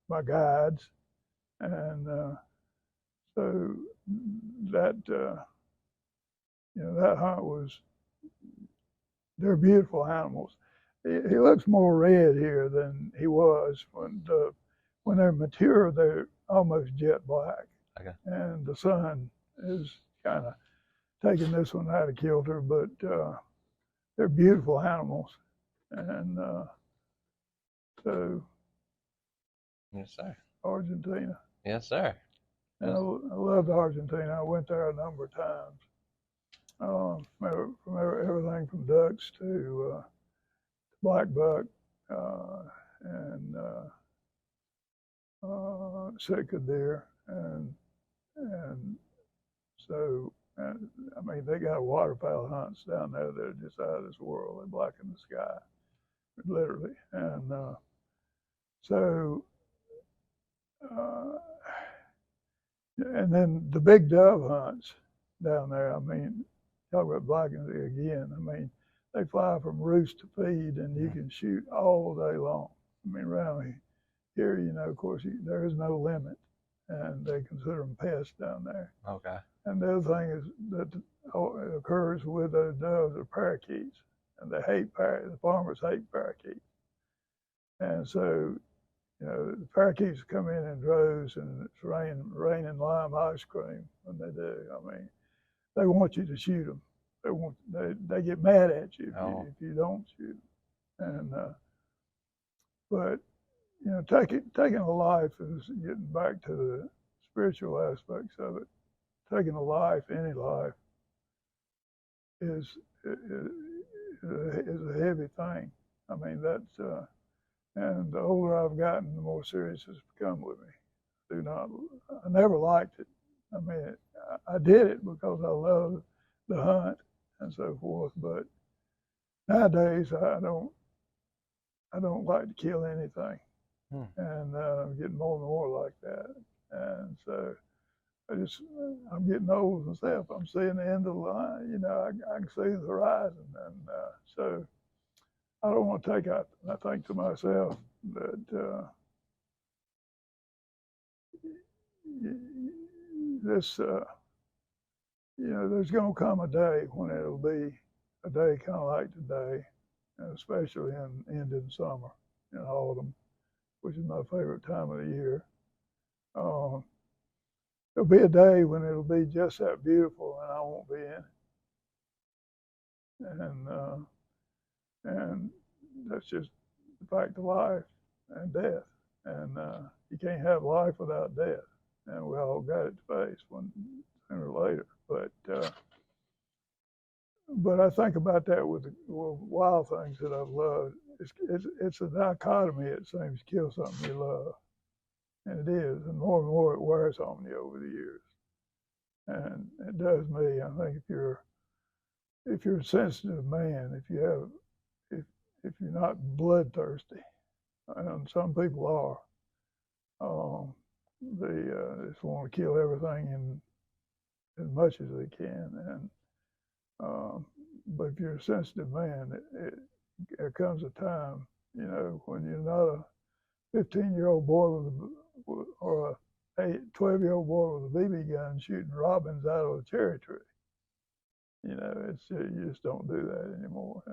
B: my guides, and so that that hunt was. They're beautiful animals. He looks more red here than he was when they're mature. They're almost jet black,
A: okay. And
B: the sun is kind of taking this one out of kilter, but they're beautiful animals, and so.
A: Yes, sir.
B: Argentina.
A: Yes, sir.
B: And I loved Argentina. I went there a number of times. From everything from ducks to black buck and Sitka deer, and so I mean they got waterfowl hunts down there that are just out of this world. They blacken the sky, literally, and so. And then the big dove hunts down there. I mean, talk about blacking again. I mean, they fly from roost to feed, and you can shoot all day long. I mean, around here, of course, there is no limit, and they consider them pests down there.
A: Okay.
B: And the other thing is that occurs with those doves are parakeets, and they hate the farmers hate parakeets, and so. The parakeets come in droves, and it's raining lime ice cream when they do. I mean, they want you to shoot them. They get mad at you if you don't shoot them. And but taking a life is getting back to the spiritual aspects of it. Taking a life, any life, is a heavy thing. I mean, that's. And the older I've gotten, the more serious it's become with me. I never liked it. I mean, I did it because I love the hunt and so forth. But nowadays, I don't like to kill anything, and I'm getting more and more like that. And so I'm getting old myself. I'm seeing the end of the line. I can see the horizon, and so. I don't want to take out. I think to myself that this, there's going to come a day when it'll be a day kind of like today, especially in summer, in autumn, which is my favorite time of the year. There'll be a day when it'll be just that beautiful, and I won't be in it. And that's just the fact of life and death. And you can't have life without death. And we all got it to face sooner or later. But I think about that with wild things that I've loved. It's a dichotomy, it seems, to kill something you love. And it is. And more it wears on you over the years. And it does me. I think if you're a sensitive man, if you're not bloodthirsty, and some people are, they just want to kill everything in as much as they can. And but if you're a sensitive man, there comes a time, when you're not a 15-year-old boy or a 12-year-old boy with a BB gun shooting robins out of a cherry tree. You just don't do that anymore.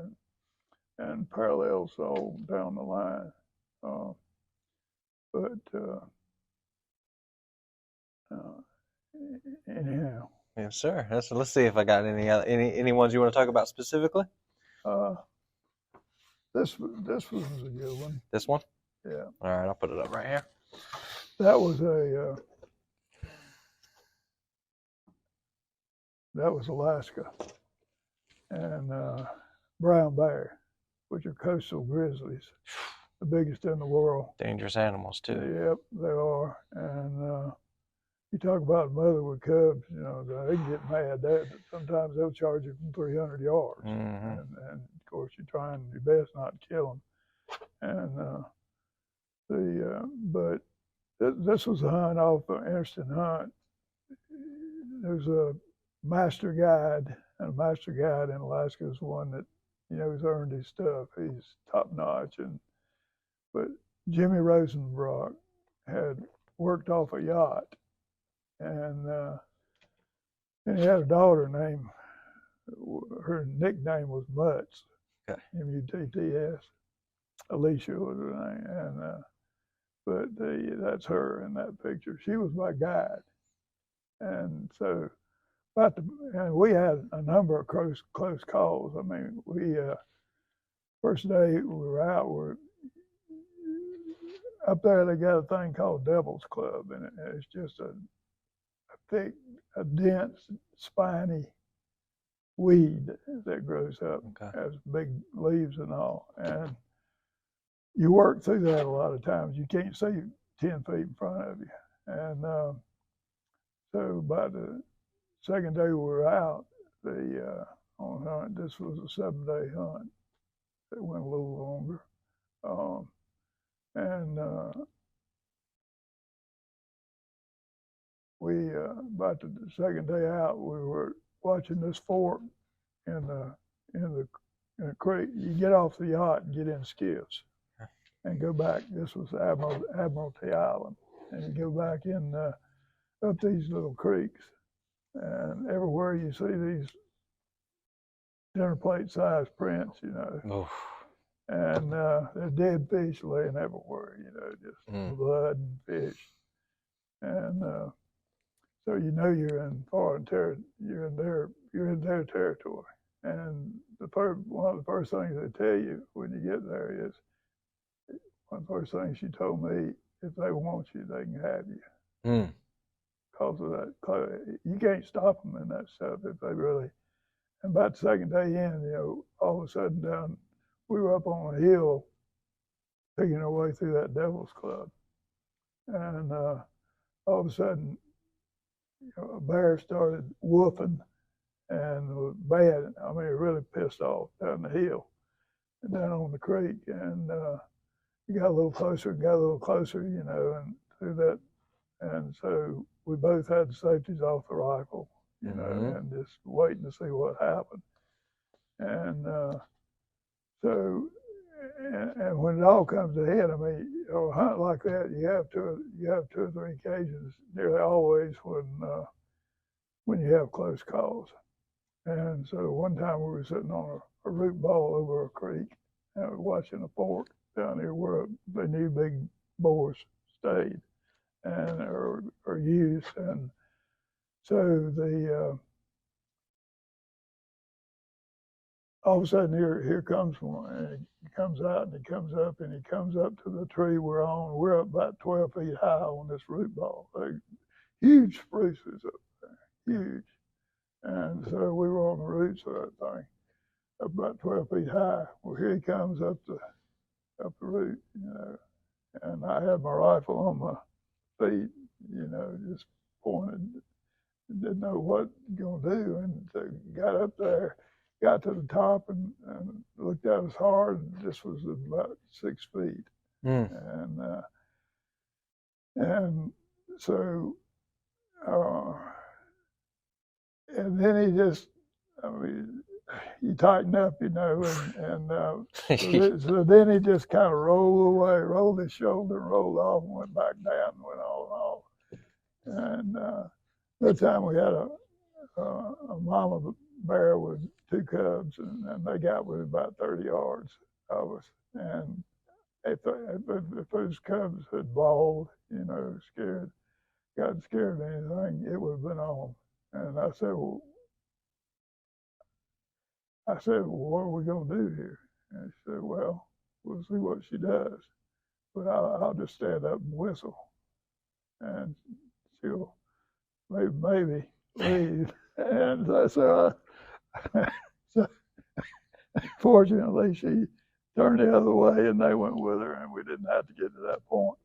B: And parallels all down the line. Anyhow.
A: Yes, sir. Let's see if I got any ones you want to talk about specifically.
B: This was a good one.
A: This one?
B: Yeah.
A: All right, I'll put it up right here.
B: That was Alaska, and brown bear, which are coastal grizzlies. the biggest in the world.
A: Dangerous animals too.
B: Yep, they are. And you talk about a mother with cubs, they can get mad. Sometimes they'll charge you from 300 yards.
A: Mm-hmm.
B: And of course, you're trying your best not to kill them. But this was a hunt off an interesting hunt. There's a master guide, and a master guide in Alaska is one that, has earned his stuff. He's top notch. But Jimmy Rosenbrock had worked off a yacht, and he had a daughter named, her nickname was Mutts,
A: okay.
B: Mutts. Alicia was her name, but that's her in that picture. She was my guide, and so and we had a number of close calls. I mean, we first day we were out, we're up there. They got a thing called Devil's Club, and it's just a thick, a dense, spiny weed that grows up,
A: okay.
B: has big leaves and all, and you work through that a lot of times. You can't see 10 feet in front of you, and so by the second day we were out, on hunt. This was a 7-day hunt. It went a little longer, and we about the second day out, we were watching this fork in the creek. You get off the yacht and get in skiffs and go back. This was Admiralty Island, and you go back in up these little creeks, and everywhere you see these dinner plate size prints,
A: Oof.
B: and there's dead fish laying everywhere, just blood and fish, and so you're in foreign territory. You're in their territory, and one of the first things they tell you when you get there is, one of the first things she told me, if they want you, they can have you. Because of that, you can't stop them in that stuff if they really. And about the second day in, all of a sudden we were up on a hill, picking our way through that Devil's Club, and all of a sudden, a bear started woofing, and it was bad. I mean, it really pissed off down the hill and down on the creek, and you got a little closer, and through that, and so we both had the safeties off the rifle, and just waiting to see what happened. And so, and when it all comes to head, I mean, a hunt like that, you have two or three occasions, nearly always, when you have close calls. And so one time we were sitting on a root ball over a creek, and we were watching a fork down here where they knew big boars stayed and are used. And so all of a sudden here comes one, and he comes out and he comes up and he comes up to the tree we're on. We're up about 12 feet high on this root ball. Huge spruces up there, huge. And so we were on the roots of that thing, about 12 feet high. Well, here he comes up the root, and I had my rifle on my feet, just pointed, didn't know what going to do, and so got up there, got to the top, and looked at us hard, and this was about 6 feet, and so, and then he just, I mean, he tightened up, and so then he just kind of rolled away, rolled his shoulder, rolled off, and went back down, and went on and off. And that time we had a mama bear with 2 cubs, and they got within about 30 yards of us. And if those cubs had bawled, got scared of anything, it would have been on. And I said, well, what are we going to do here? And she said, well, we'll see what she does, but I'll just stand up and whistle, and she'll maybe leave. And so fortunately, turned the other way, and they went with her, and we didn't have to get to that point.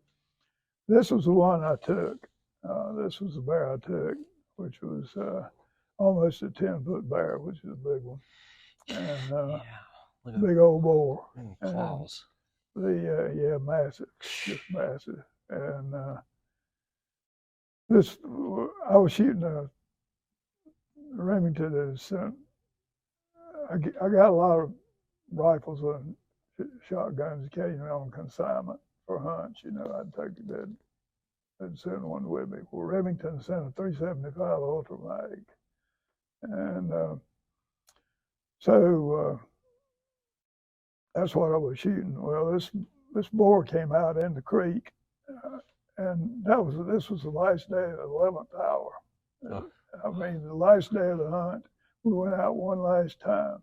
B: This was the one I took. This was the bear I took, which was almost a 10-foot bear, which is a big one, and big old boar.
A: Claws.
B: Yeah, massive, just massive. And this, I was shooting a Remington. I got a lot of rifles and shotguns occasionally on consignment for hunts. You know, I'd take it. They'd send one with me. Well, Remington sent a 375 Ultra Mag, and so that's what I was shooting. Well, this boar came out in the creek, and this was the last day of the 11th hour. Oh. I mean, the last day of the hunt, we went out one last time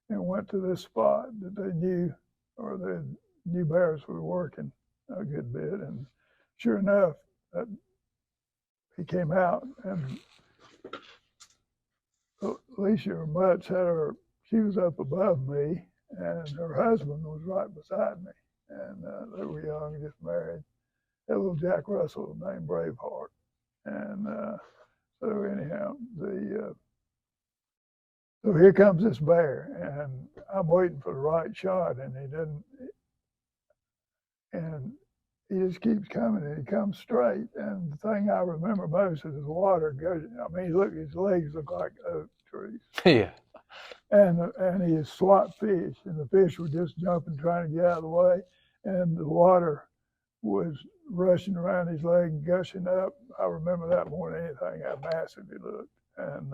B: and went to this spot that they knew, or the new bears were working a good bit. And sure enough, he came out, and Alicia Mutz she was up above me, and her husband was right beside me. And they were young, just married. Had a little Jack Russell named Braveheart. And so anyhow, so here comes this bear, and I'm waiting for the right shot, and he didn't. And he just keeps coming, and he comes straight. And the thing I remember most is the water goes. I mean, look, his legs look like oak trees.
A: Yeah.
B: And he is swat fish, and the fish were just jumping, trying to get out of the way, and the water was rushing around his leg, gushing up. I remember that more than anything, how massive he looked. And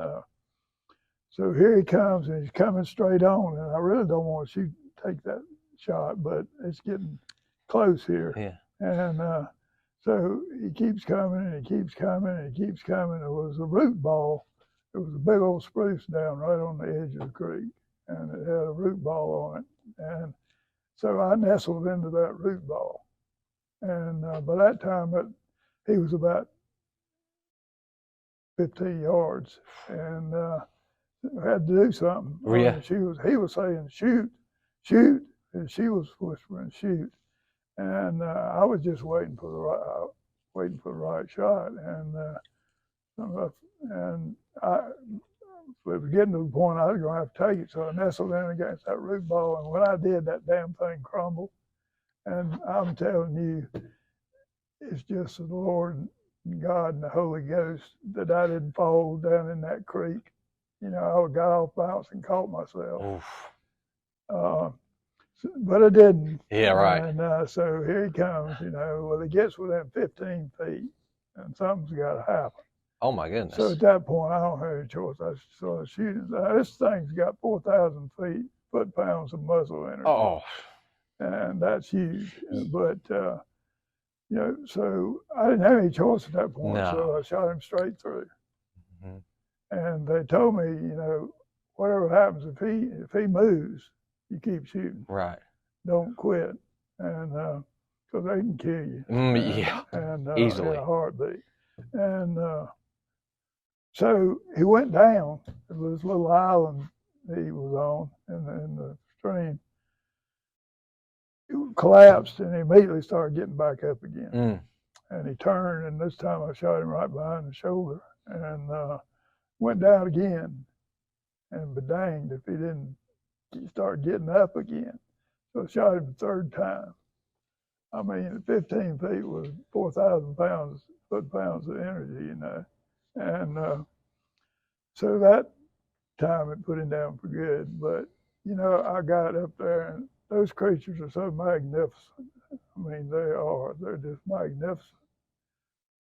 B: so here he comes, and he's coming straight on, and I really don't want to take that shot, but it's getting close here.
A: Yeah.
B: And so he keeps coming, and he keeps coming, and he keeps coming. It was a root ball. It was a big old spruce down right on the edge of the creek, and it had a root ball on it. And so I nestled into that root ball. And by that time, he was about 15 yards, and I had to do something.
A: Yeah.
B: He was saying, shoot, shoot, and she was whispering, shoot. And I was just waiting for the right shot. And it was getting to the point I was going to have to take it, so I nestled in against that root ball. And when I did, that damn thing crumbled. And I'm telling you, it's just the Lord and God and the Holy Ghost that I didn't fall down in that creek. You know, I got off balance and caught myself. But I didn't.
A: Yeah, right.
B: And so here he comes, you know. Well, he gets within 15 feet, and something's got to happen.
A: Oh, my goodness.
B: So at that point, I don't have any choice. I started shooting. This thing's got 4,000 foot-pounds of muzzle energy.
A: Oh.
B: And that's huge. But, you know, so I didn't have any choice at that point. No. So I shot him straight through. Mm-hmm. And they told me, you know, whatever happens, if he moves, you keep shooting.
A: Right.
B: Don't quit. And because they can kill you.
A: Yeah.
B: And
A: easily.
B: in a heartbeat. And so he went down to this little island he was on in the stream. He collapsed, and he immediately started getting back up again. And he turned, and this time I shot him right behind the shoulder, and went down again. And be danged if he didn't start getting up again. So I shot him the third time. I mean, 15 feet was 4,000 foot-pounds of energy, you know. And so that time it put him down for good. But, you know, I got up there, and those creatures are so magnificent. I mean, they're just magnificent.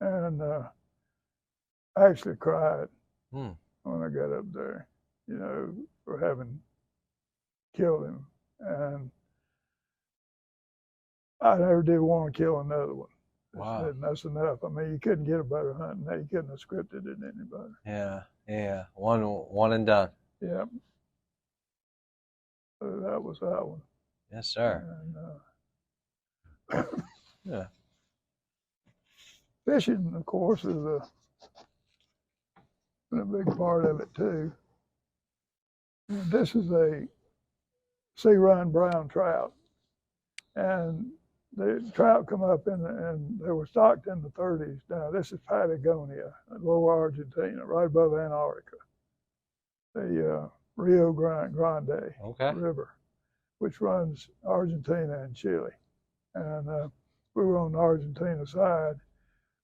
B: And I actually cried when I got up there, you know, for having killed him. And I never did want to kill another one.
A: Wow.
B: That's enough. I mean, you couldn't get a better hunt than that. You couldn't have scripted it any better.
A: Yeah. One and done.
B: Yeah. So that was that one.
A: Yes, sir.
B: And,
A: yeah.
B: Fishing, of course, is been a big part of it too. And this is a sea run brown trout. and the trout come up and they were stocked in the 30s. Now this is Patagonia, lower Argentina, right above Antarctica. The Rio Grande
A: Okay.
B: River, which runs Argentina and Chile, and we were on the Argentina side,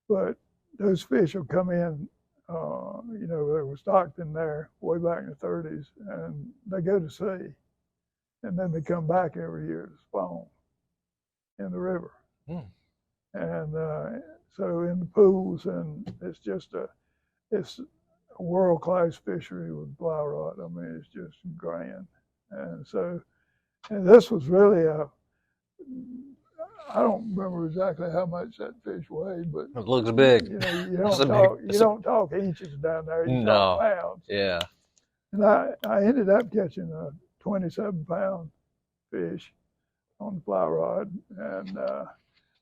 B: but those fish will come in. You know, they were stocked in there way back in the 30s, and they go to sea, and then they come back every year to spawn in the river.
A: Mm.
B: And so in the pools, and it's a world-class fishery with fly rod. I mean, it's just grand. And so, and this was really I don't remember exactly how much that fish weighed, but
A: It looks big.
B: you know, you don't talk inches down there, you talk
A: No.
B: pounds.
A: Yeah.
B: And I ended up catching a 27-pound fish on the fly rod, and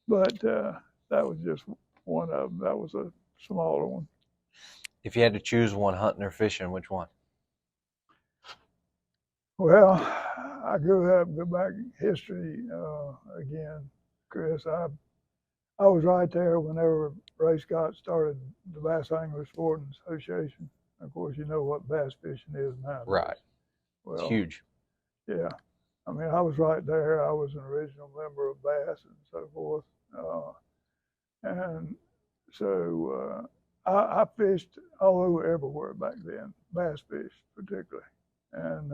B: but that was just one of them. That was a smaller one.
A: If you had to choose one, hunting or fishing, which one?
B: Well, I grew up, go back in history again, Chris. I was right there whenever Ray Scott started the Bass Angler Sporting Association. Of course, you know what bass fishing is now.
A: Right.
B: Well,
A: It's huge.
B: Yeah. I mean, I was right there. I was an original member of Bass and so forth. And so I fished all over everywhere back then, bass fish particularly. And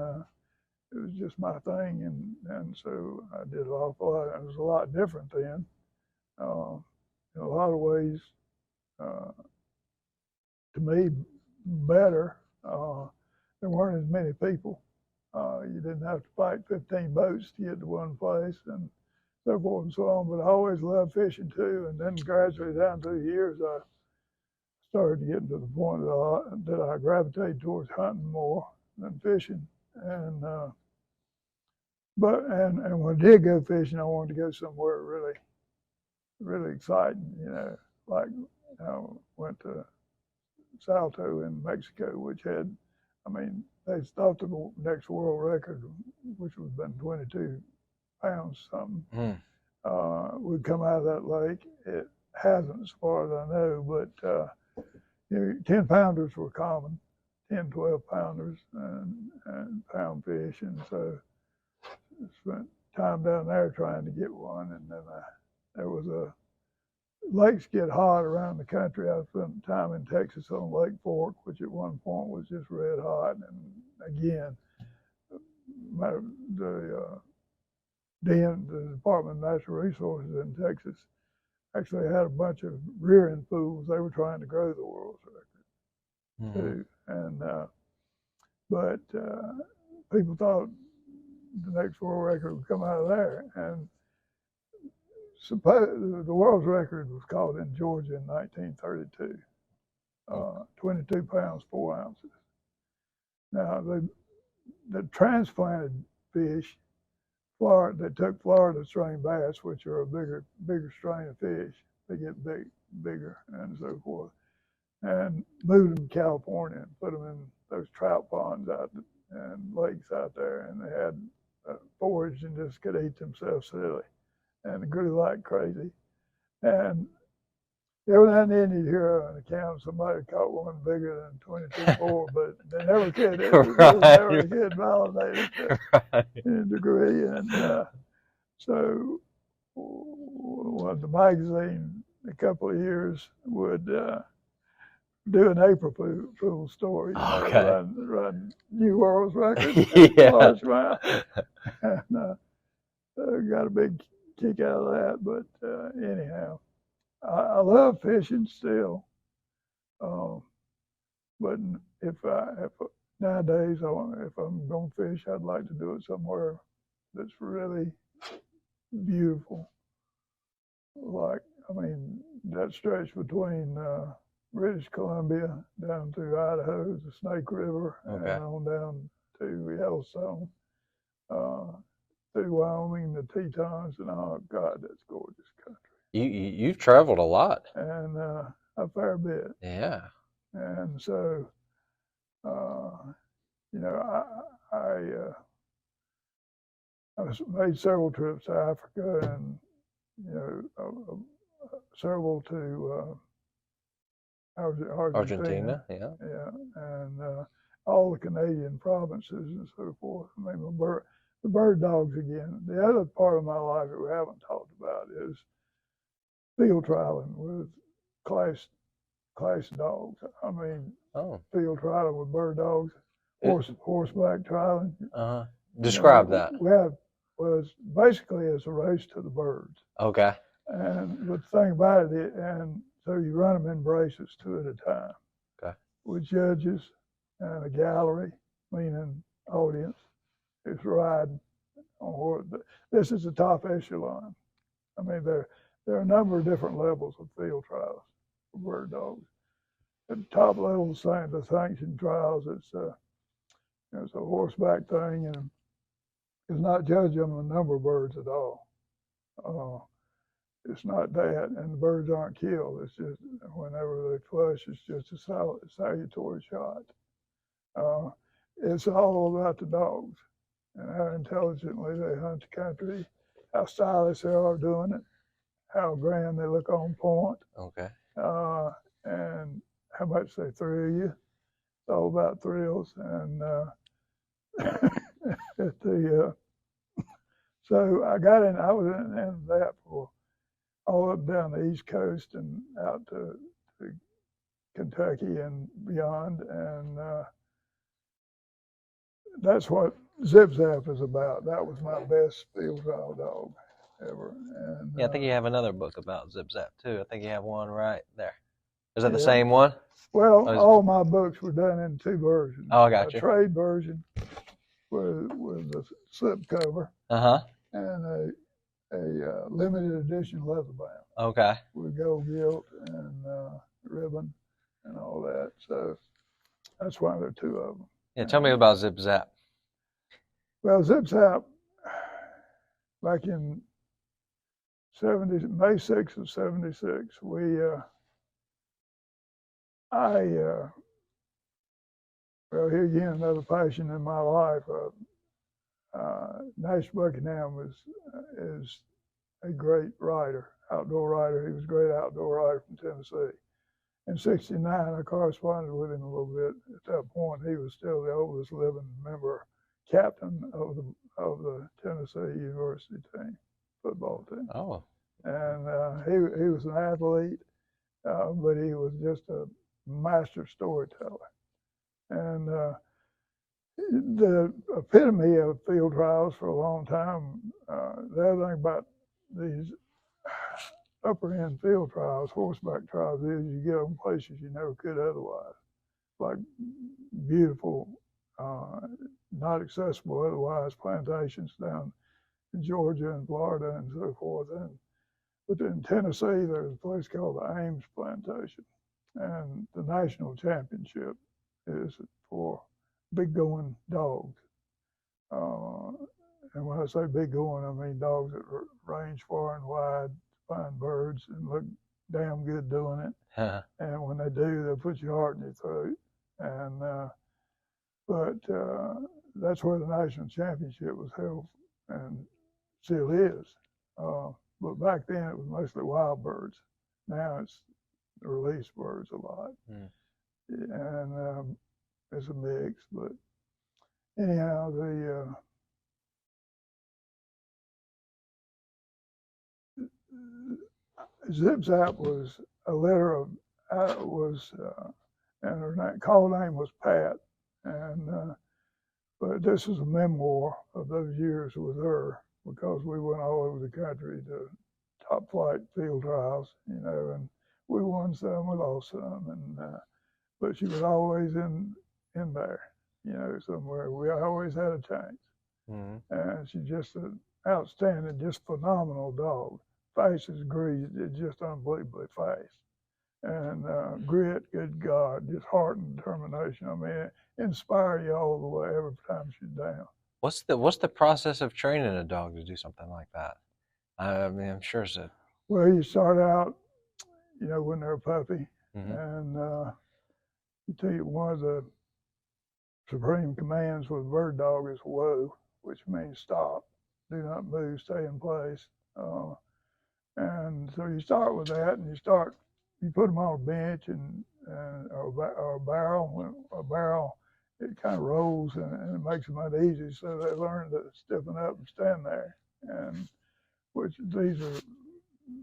B: it was just my thing. And so I did an awful lot. It was a lot different then. In a lot of ways, to me, better. There weren't as many people. You didn't have to fight 15 boats to get to one place and so forth and so on. But I always loved fishing too. And then gradually down through the years, I started getting to the point that I gravitated towards hunting more than fishing. And and when I did go fishing, I wanted to go somewhere really, really exciting. You know, like I went to Salto in Mexico, which had, I mean, they thought the next world record, which would have been 22 pounds something, would come out of that lake. It hasn't, as far as I know, but you know, 10 pounders were common, 10, 12 pounders and pound fish. And so I spent time down there trying to get one. And then there was lakes get hot around the country. I spent time in Texas on Lake Fork, which at one point was just red hot. And again, the Department of Natural Resources in Texas actually had a bunch of rearing pools. They were trying to grow the world's record too. And but people thought the next world record would come out of there. And the world's record was caught in Georgia in 1932, 22 pounds, 4 ounces. Now, the transplanted fish, they took Florida strain bass, which are a bigger strain of fish. They get bigger and so forth, and moved them to California and put them in those trout ponds out and lakes out there, and they had foraged and just could eat themselves silly. And it grew like crazy. And every now and then you'd hear an account of somebody caught one bigger than 22.4, but they never could. It never could validate it in a degree. And so the magazine, a couple of years, would do an April Fool story, run New World's Record.
A: Yeah.
B: And got a big kick out of that. But anyhow, I love fishing still. But if nowadays, if I'm going to fish, I'd like to do it somewhere that's really beautiful. Like, I mean, that stretch between British Columbia down through Idaho, the Snake River, and on down to Yellowstone, through Wyoming, the Tetons, and oh God, that's gorgeous country.
A: You've traveled a lot.
B: And a fair bit.
A: Yeah.
B: And so, you know, I made several trips to Africa and, several to Argentina.
A: Argentina, yeah.
B: Yeah, and all the Canadian provinces and so forth. I mean, the bird dogs again. The other part of my life that we haven't talked about is field trialing with class dogs. I mean,
A: Oh,
B: field trialing with bird dogs,
A: it,
B: horseback trialing.
A: describe that.
B: We have was basically it's a race to the birds.
A: Okay.
B: And but the thing about it, and so you run them in braces, 2 at a time,
A: Okay.
B: with judges and a gallery, meaning audience, is riding on horse. This is the top echelon. I mean, there are a number of different levels of field trials for bird dogs. At the top level, the sanctioned trials, it's a horseback thing, and it's not judged on the number of birds at all. It's not that, and the birds aren't killed. It's just whenever they flush, it's just a salutary shot. Uh, it's all about the dogs and how intelligently they hunt the country, how stylish they are doing it, how grand they look on point,
A: Okay.
B: and how much they thrill you. It's all about thrills. And at the so I got in. I was in that for all up down the East Coast and out to Kentucky and beyond, and that's what Zip Zap is about. That was my best field trial dog ever. And
A: Yeah, I think you have another book about Zip Zap too. I think you have one right there. Is that the
B: yeah.
A: same one?
B: Well,
A: Oh,
B: all my books were done in 2 versions.
A: Oh, I got you.
B: A trade version with the slip cover, and a limited edition leather bound.
A: Okay.
B: With gold gilt and ribbon and all that. So that's why there are 2 of them.
A: Yeah, tell me about Zip Zap.
B: Well, Zip Zap, back in May 6th of 76, well, here again, another passion in my life. Nash Buckingham is a great writer, outdoor writer. He was a great outdoor writer from Tennessee. In '69, I corresponded with him a little bit. At that point, he was still the oldest living member, captain of the Tennessee University team, football team.
A: Oh.
B: And he was an athlete, but he was just a master storyteller. And the epitome of field trials for a long time. The other thing about these upper end field trials, horseback trials, is you get them places you never could otherwise, like beautiful, not accessible otherwise plantations down in Georgia and Florida and so forth. But in Tennessee, there's a place called the Ames Plantation, and the national championship is for big going dogs. And when I say big going, I mean dogs that range far and wide, find birds and look damn good doing it. And when they do, they'll put your heart in your throat. And but that's where the national championship was held, and still is. But back then it was mostly wild birds. Now it's released birds a lot, and it's a mix. But anyhow, the Zip Zap was a litter of and her call name was Pat, and but this is a memoir of those years with her, because we went all over the country to top flight field trials, and we won some, we lost some, and but she was always in there, somewhere. We always had a chance, and she's just an outstanding, just phenomenal dog. Fast as greased, it's just unbelievably fast. And grit, good God, just heart and determination. I mean, it inspires you all the way every time she's down.
A: What's the process of training a dog to do something like that? I mean, I'm sure it's a...
B: Well, you start out, when they're a puppy, and you take one of the supreme commands with a bird dog is whoa, which means stop. do not move, stay in place. And so you start with that, and you put them on a bench or a barrel. A barrel, it kind of rolls and it makes them uneasy, so they learn to stiffen up and stand there. And which these are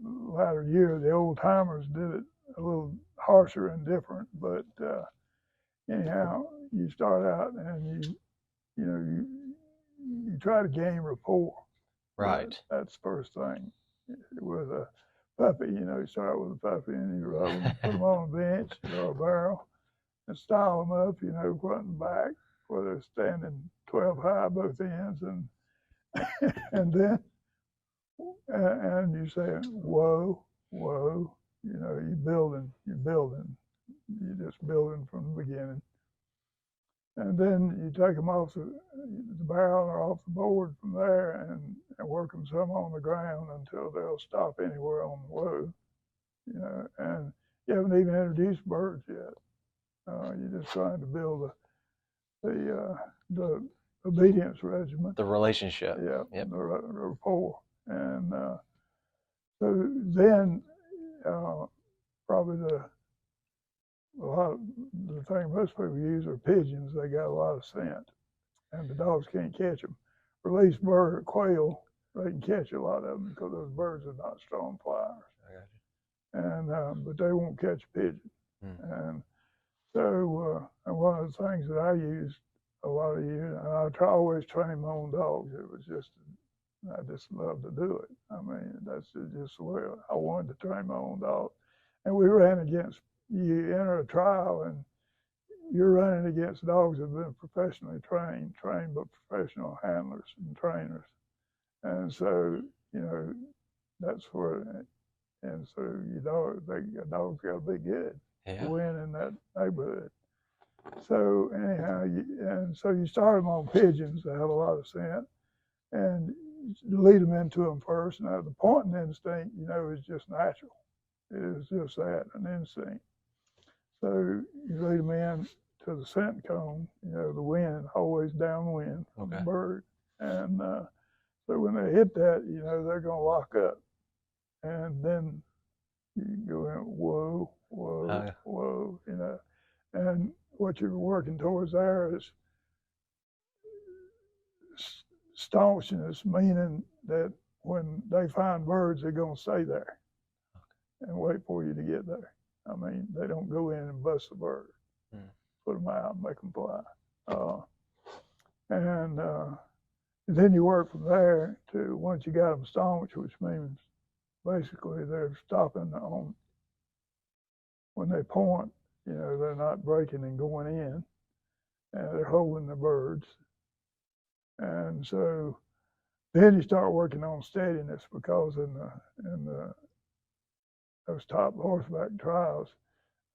B: latter years. The old timers did it a little harsher and different, but anyhow, you start out and you try to gain rapport.
A: Right.
B: That's the first thing. With a puppy, you start with a puppy and you rub them, put them on a bench or a barrel, and style them up, front and back, where they're standing 12 high both ends, and then and you say, whoa, whoa, you're just building from the beginning. And then you take them off the barrel or off the board from there and work them some on the ground until they'll stop anywhere on the whoa. And you haven't even introduced birds yet. You're just trying to build the obedience regimen.
A: The relationship.
B: Yeah,
A: yep.
B: the rapport. And so then probably the thing most people use are pigeons. They got a lot of scent, and the dogs can't catch them. Release quail, they can catch a lot of them because those birds are not strong flyers. And but they won't catch a pigeon. And so, and one of the things that I used a lot of years, and I always train my own dogs. It was I just love to do it. I mean, that's just the way I wanted to train my own dog. And we ran against, you enter a trial and you're running against dogs that have been professionally trained by professional handlers and trainers. And so, that's where, and so a dog's got to be good to win in that neighborhood. So anyhow, so you start them on pigeons that have a lot of scent, and lead them into them first. Now the pointing instinct, is just natural. It is just that, an instinct. So you lead them in to the scent cone, the wind, always downwind from the bird. And so when they hit that, they're going to lock up. And then you go in, whoa, whoa, whoa, And what you're working towards there is staunchness, meaning that when they find birds, they're going to stay there and wait for you to get there. I mean, they don't go in and bust the bird, put them out and make them fly. And then you work from there to once you got them staunch, which means basically they're stopping on, when they point, they're not breaking and going in, and they're holding the birds. And so then you start working on steadiness, because in those top horseback trials,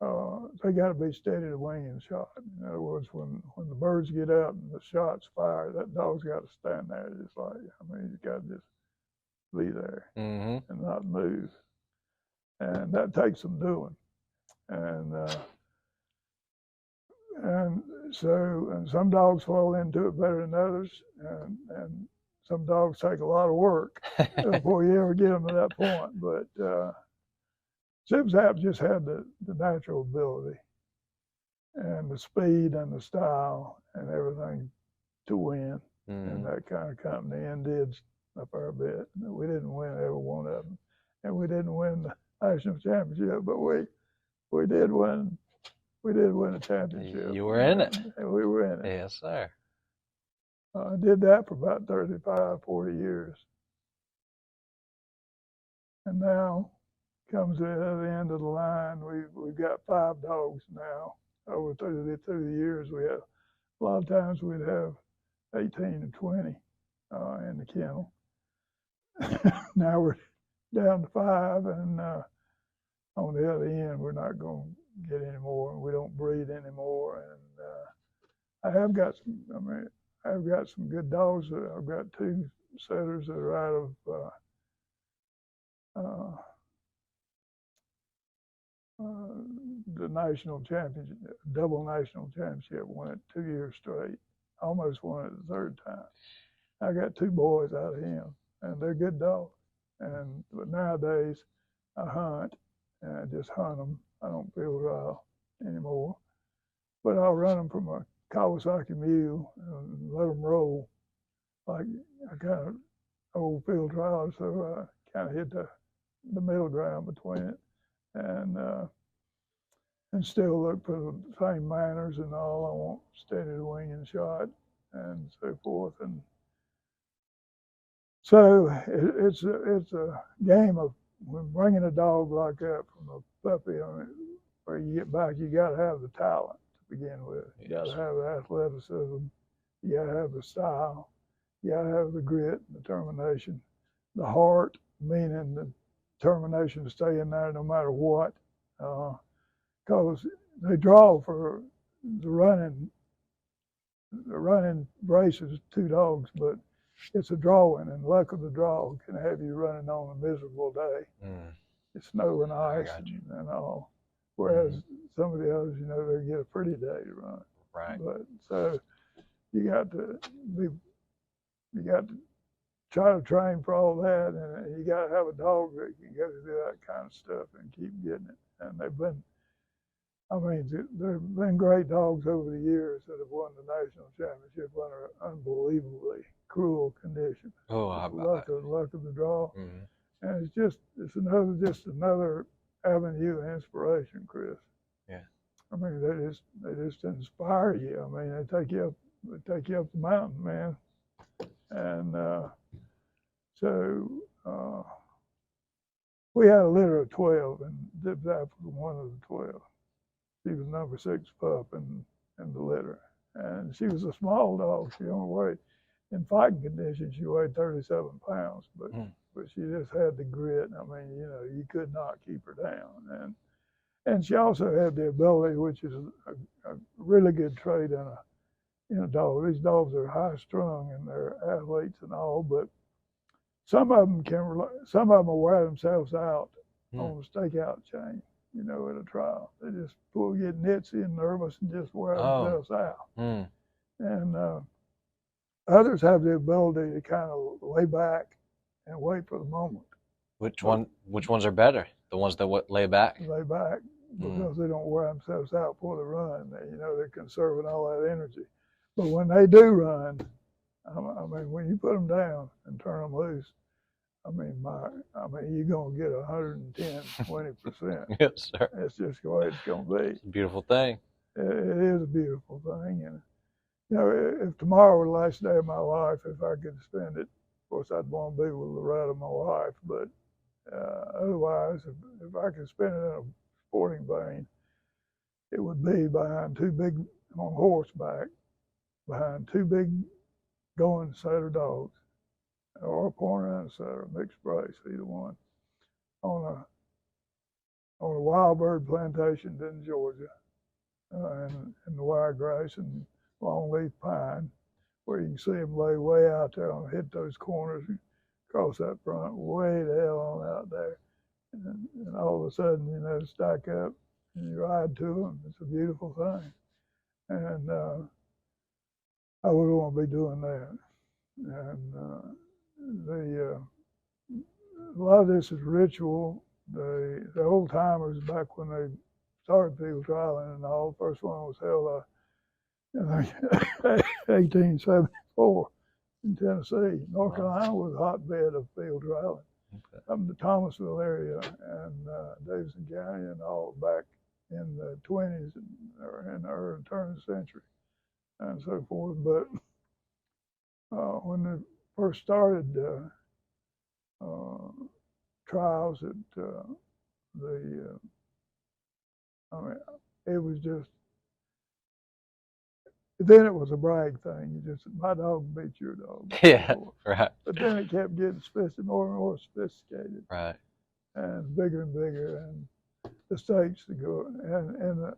B: they got to be steady to wing and shot. In other words, when the birds get up and the shots fire, that dog's got to stand there just like, he's got to just be there and not move. And that takes some doing. And some dogs fall into it better than others, and some dogs take a lot of work before you ever get them to that point. But Zip Zap just had the natural ability and the speed and the style and everything to win in that kind of company, and did a fair bit. We didn't win every one of them, and we didn't win the national championship, but we did win. We did win a championship.
A: You were in it.
B: We were in it.
A: Yes, sir.
B: I did that for about 35, 40 years. And now comes the end of the line. We've got 5 dogs now. Over through the years, we have, a lot of times we'd have 18 or 20 in the kennel. Now we're down to 5, and on the other end, we're not going to get any more. We don't breed anymore, and I have got some good dogs. I've got 2 setters that are out of the national championship, double national championship. Won it 2 years straight. Almost won it the 3rd time. I got 2 boys out of him, and they're good dogs. But nowadays, I hunt, and I just hunt them. I don't field trial anymore, but I'll run them from a Kawasaki mule and let them roll. Like I kind of old field trial, so I kind of hit the middle ground between it, and uh, and still look for the same manners and all. I want steady wing and shot and so forth. And so it's a game of when bringing a dog like that from a puppy. I mean, where you get back, you got to have the talent to begin with. You got to have the athleticism. You got to have the style. You got to have the grit, and determination, the heart, meaning the determination to stay in there no matter what. Because they draw for the running races, 2 dogs, but it's a drawing, and luck of the draw can have you running on a miserable day. It's snow and ice and all. Whereas some of the others, they get a pretty day to run.
A: Right.
B: But so you got to try to train for all that, and you got to have a dog that can go do that kind of stuff and keep getting it. And there have been great dogs over the years that have won the national championship under unbelievably cruel conditions.
A: Oh, how
B: about that? Luck of the draw. And it's another avenue of inspiration, Chris.
A: Yeah.
B: I mean, they just inspire you. I mean, they take you up the mountain, man. And so we had a litter of 12, and Dip Zap was one of the 12. She was number 6 pup in the litter, and she was a small dog. She only weighed, in fighting conditions, she weighed 37 pounds, but she just had the grit. I mean, you could not keep her down, and she also had the ability, which is a really good trait in a dog. These dogs are high strung and they're athletes and all, but some of them will wear themselves out on the stakeout chain. At a trial, they just get nitsy and nervous and just wear themselves out. And others have the ability to kind of lay back and wait for the moment.
A: Which ones are better? The ones that lay back?
B: Lay back because they don't wear themselves out before they run. They're conserving all that energy. But when they do run, I mean, when you put them down and turn them loose, you're gonna get 110, 20%.
A: Yes, sir.
B: That's just the way it's gonna be.
A: It's a beautiful thing.
B: It is a beautiful thing, and if tomorrow were the last day of my life, if I could spend it, of course I'd want to be with Loretta, my wife. But otherwise, if I could spend it in a sporting vein, it would be behind on horseback, behind 2 big going setter dogs, or a pointer and a setter, mixed brace, either one, on a wild bird plantation in Georgia, in the wiregrass and longleaf pine, where you can see them lay way out there and hit those corners and cross that front way the hell on out there, and all of a sudden, stack up and you ride to them. It's a beautiful thing, and I would want to be doing that. And a lot of this is ritual. The old timers back when they started field trialing and all, the first one was held in 1874 in Tennessee. North Carolina was a hotbed of field trialing. Up in the Thomasville area and Davidson County and all back in the 20s or in the early turn of the century and so forth. But when they first started trials at it was just, then it was a brag thing. My dog beat your dog.
A: Yeah, right.
B: But then it kept getting more and more sophisticated.
A: Right.
B: And bigger, and the stakes to go, and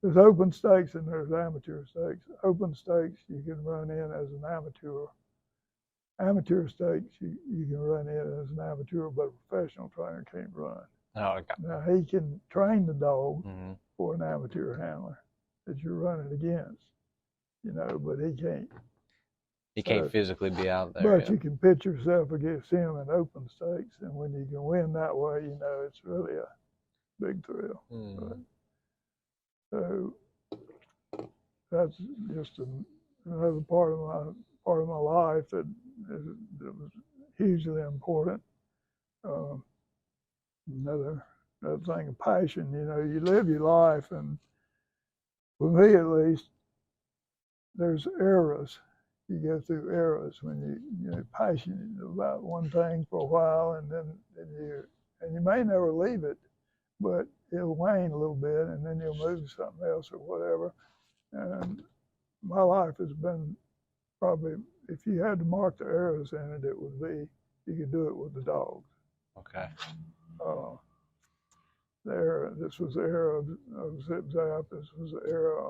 B: there's open stakes and there's amateur stakes. Open stakes you can run in as an amateur. Amateur stakes you can run in as an amateur, but a professional trainer can't run.
A: Oh, okay.
B: Now he can train the dog for an amateur handler that you're running against, but he can't.
A: He can't physically be out there.
B: But
A: Yeah.
B: you can pitch yourself against him in open stakes, and when you can win that way, you know it's really a big thrill.
A: Mm.
B: So that's just another part of my life that was hugely important. Um, another thing of passion. You know, you live your life, and for me at least, there's eras. You go through eras when you're passionate about one thing for a while, and then you may never leave it, but it'll wane a little bit, and then you'll move to something else or whatever. And my life has been probably, if you had to mark the eras in it, it would be you could do it with the dogs.
A: Okay.
B: This was the era of Zip Zap. This was the era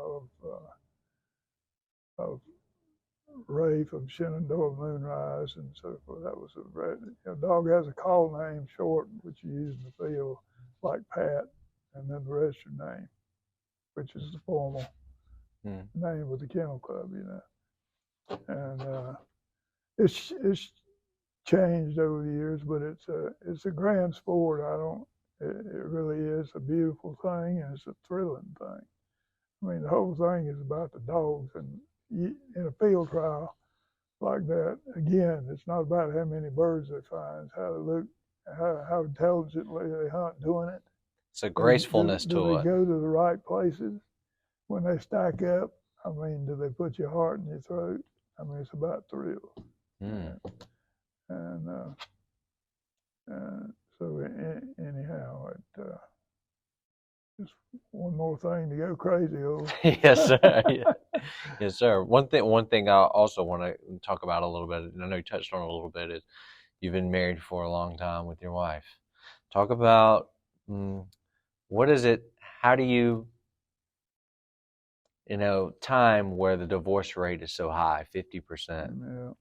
B: of Rafe, of Shenandoah Moonrise, and so forth. That was a dog has a call name short, which you use in the field, like Pat, and then the rest of your name, which is the formal name with the Kennel Club, you know. And it's changed over the years, but it's a grand sport. It really is a beautiful thing, and it's a thrilling thing. I mean, the whole thing is about the dogs, and in a field trial like that, again, it's not about how many birds they find, it's how they look, how intelligently they hunt doing it.
A: It's a gracefulness
B: do
A: to
B: they
A: it.
B: go to the right places when they stack up? I mean, do they put your heart in your throat? I mean, it's about thrill.
A: Mm.
B: And so anyhow, just one more thing to go crazy over.
A: Yes, sir. Yeah. Yes, sir. One thing I also want to talk about a little bit, and I know you touched on it a little bit, is you've been married for a long time with your wife. Talk about what is it? How do you, time where the divorce rate is so high, 50%?
B: Yeah.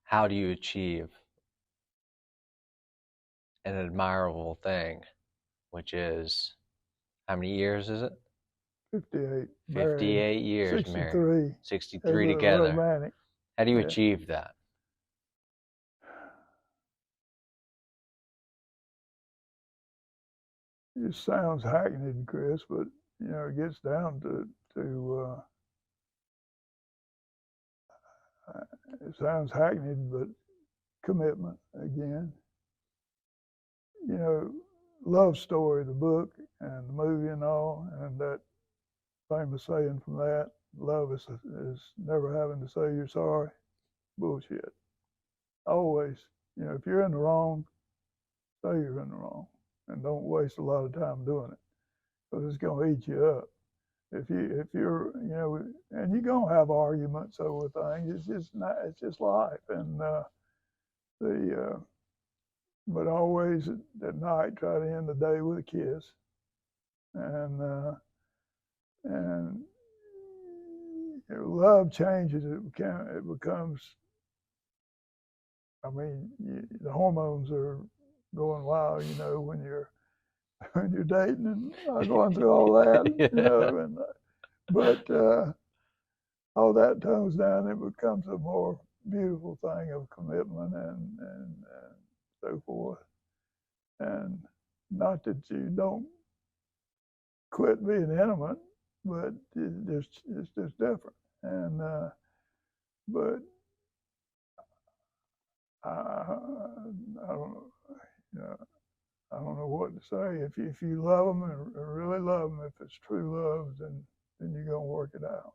A: How do you achieve an admirable thing, which is how many years is it?
B: 58.
A: 58
B: married,
A: years
B: 63.
A: married. 63 together.
B: Romantic.
A: How do you achieve that?
B: It sounds hackneyed, Chris, but it gets down to it sounds hackneyed, but commitment again. Love Story, the book and the movie and all, and that famous saying from that, love is never having to say you're sorry. Bullshit. Always, if you're in the wrong, say you're in the wrong, and don't waste a lot of time doing it, because it's going to eat you up. If you're, and you're gonna have arguments over things. It's just life, and but always at night try to end the day with a kiss, and love changes. It becomes. I mean, the hormones are going wild, when you're dating and going through all that, but all that tones down, it becomes a more beautiful thing of commitment and so forth. And not that you don't quit being intimate, but it's just different. And but I don't know. I don't know what to say. If you love them and really love them, if it's true love, then you're gonna work it out,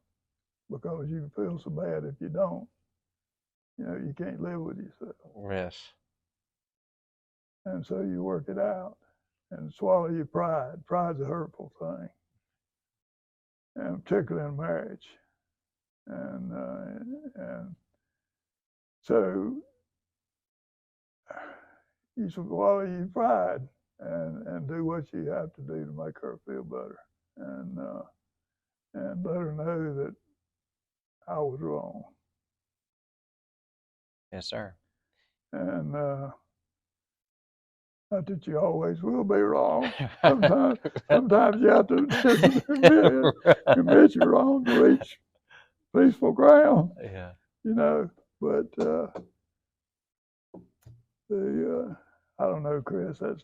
B: because you feel so bad if you don't. You can't live with yourself.
A: Yes.
B: And so you work it out and swallow your pride. Pride's a hurtful thing, and particularly in marriage. And so you swallow your pride and do what you have to do to make her feel better, and let her know that I was wrong.
A: Yes, sir.
B: And not that you always will be wrong. Sometimes you have to admit you're wrong to reach peaceful ground,
A: Yeah.
B: you know. But I don't know, Chris. That's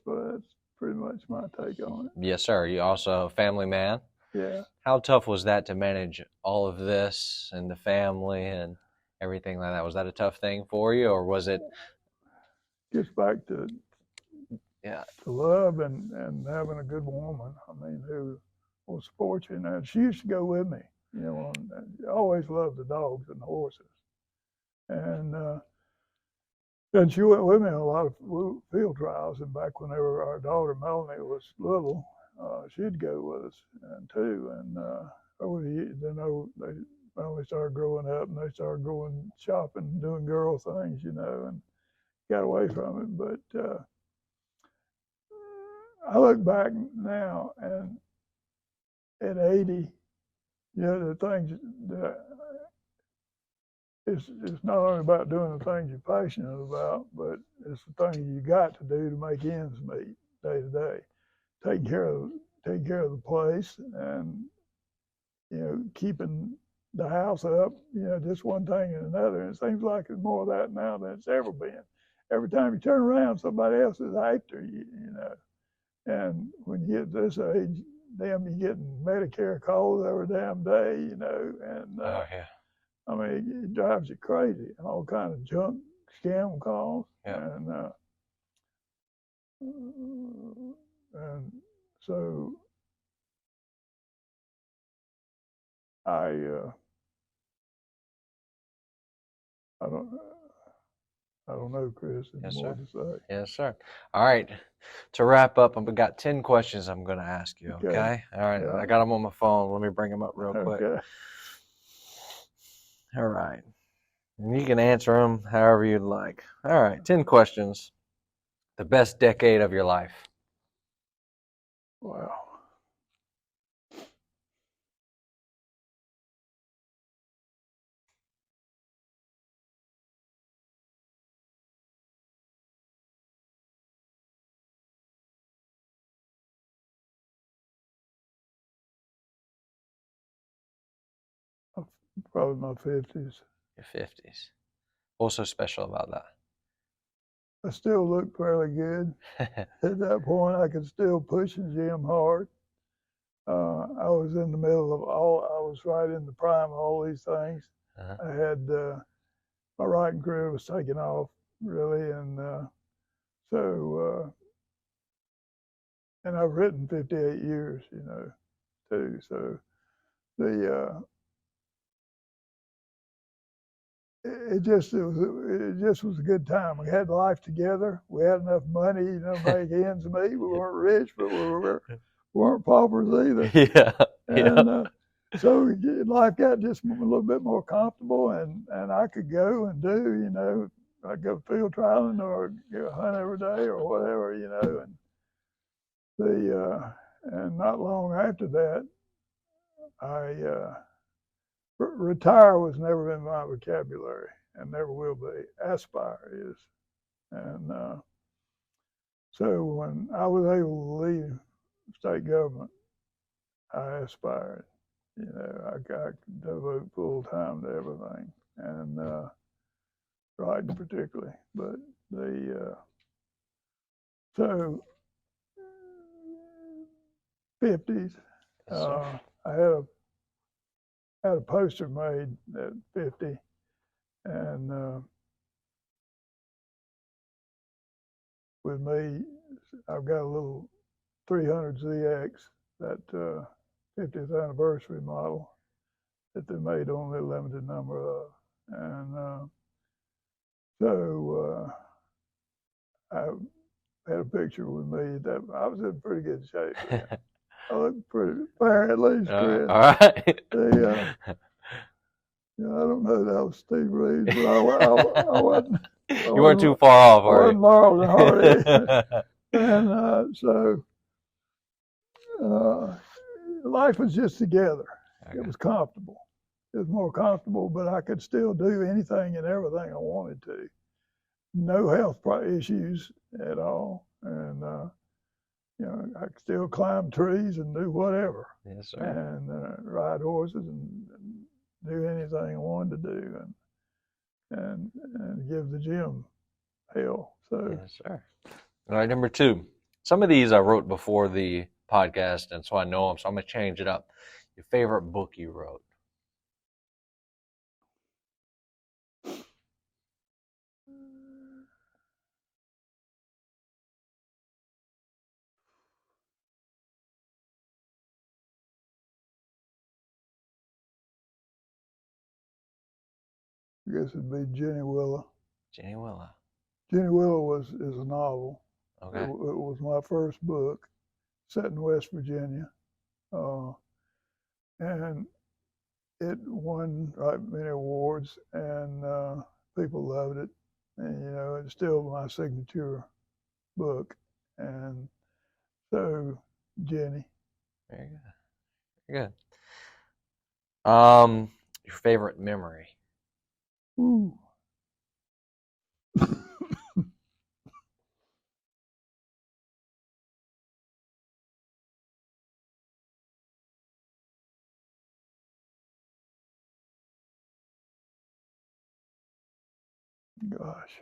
B: pretty much my take on it.
A: Yes, sir. You also a family man.
B: Yeah,
A: How tough was that to manage all of this and the family and everything like that? Was that a tough thing for you, or was it?
B: gets back
A: Yeah.
B: to love and having a good woman. I mean, who will support you. And she used to go with me. You know, I always loved the dogs and the horses. And and she went with me on a lot of field trials. And back whenever our daughter Melanie was little, she'd go with us and too. And over the years, they finally started growing up and they started going shopping, doing girl things, you know, and got away from it. But I look back now and at 80, you know, the things that it's not only about doing the things you're passionate about, but it's the things you got to do to make ends meet day to day. Taking care of the place, and you know, keeping the house up. You know, just one thing and another. And it seems like there's more of that now than it's ever been. Every time you turn around, somebody else is after you. You know, and when you get this age, damn, you getting Medicare calls every damn day. You know, and
A: Oh yeah.
B: I mean, it drives you crazy. All kind of junk scam calls,
A: Yeah.
B: and so I I don't I don't know, Chris, any
A: Yes,
B: more
A: sir.
B: to say.
A: Yes, sir. All right. To wrap up, I've got 10 questions I'm going to ask you.
B: Okay.
A: Okay. All right.
B: Yeah.
A: I got them on my phone. Let me bring them up real quick.
B: Okay.
A: All right. And you can answer them however you'd like. All right. 10 questions. The best decade of your life.
B: Wow. Probably my 50s.
A: Your 50s. What's so special about
B: I still look fairly good.
A: that?
B: At that point, I could still push and gym hard. I was in the middle of I was right in the prime of all these things.
A: Uh-huh.
B: I had my writing career was taking off really, and so and I've written 58 years, you know, too. So the it just was a good time. We had life together. We had enough money, you know, make ends meet. We weren't rich, but weren't paupers either.
A: Yeah. Yeah.
B: And so life got just a little bit more comfortable, and I could go and do, you know, I go field trialing or go hunt every day or whatever, you know, and not long after that, I retire was never in my vocabulary and never will be. Aspire is, and so when I was able to leave state government, I aspired. You know, I could devote full time to everything, and writing particularly. But the so 50s,
A: Yes, sir.
B: I had a poster made at 50, and with me, I've got a little 300ZX, that 50th anniversary model that they made only a limited number of, and so I had a picture with me that I was in pretty good shape then. I looked pretty fair at least, Chris.
A: All right.
B: You know, I don't know that was Steve Reeves, but I wasn't.
A: You weren't too far off,
B: I
A: were
B: wasn't Laurel and Hardy,
A: you?
B: and so life was just together.
A: Okay.
B: It was comfortable. It was more comfortable, but I could still do anything and everything I wanted to. No health issues at all, and you know, I could still climb trees and do whatever,
A: Yes, sir.
B: and ride horses and do anything I wanted to do, and give the gym hell. So
A: Yes, sir. All right, number 2. Some of these I wrote before the podcast, and so I know them, so I'm going to change it up. Your favorite book you wrote?
B: I guess it'd be Jenny Willa.
A: Jenny Willa.
B: Jenny Willa is a novel. It
A: Okay.
B: was my first book, set in West Virginia, uh, and it won right many awards, and people loved it. And it's still my signature book. And so, Jenny.
A: Very good. Very good. Your favorite memory?
B: Ooh. Gosh.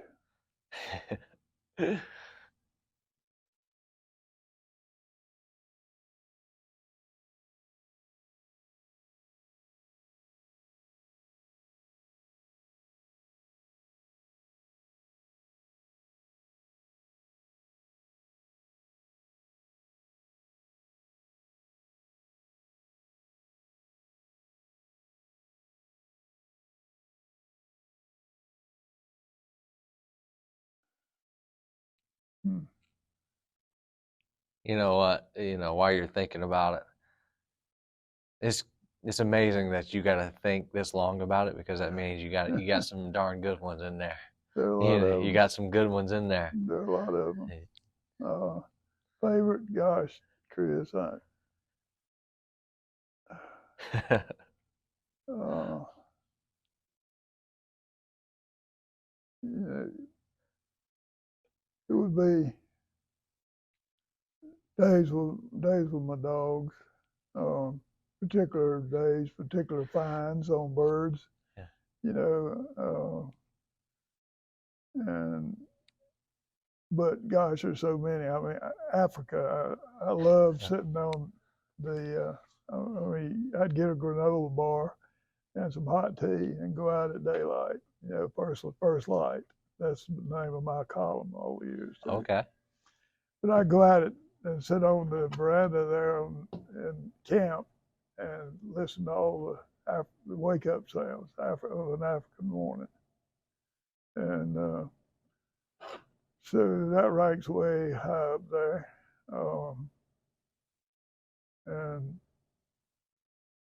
B: Hmm.
A: You know what? While you're thinking about it, it's amazing that you got to think this long about it, because that means you got some darn good ones in there.
B: There are a lot of
A: You
B: them.
A: got some good ones in there.
B: There are a lot of them. Favorite, gosh, Chris, uh, it would be days with my dogs. Particular days, particular finds on birds.
A: Yeah.
B: And but gosh, there's so many. I mean, Africa. I love sitting on the. I mean, I'd get a granola bar and some hot tea and go out at daylight. First light. That's the name of my column all the years too.
A: Okay.
B: But I'd go out and sit on the veranda there in camp and listen to all the wake up sounds of an African morning. And so that ranks way high up there. And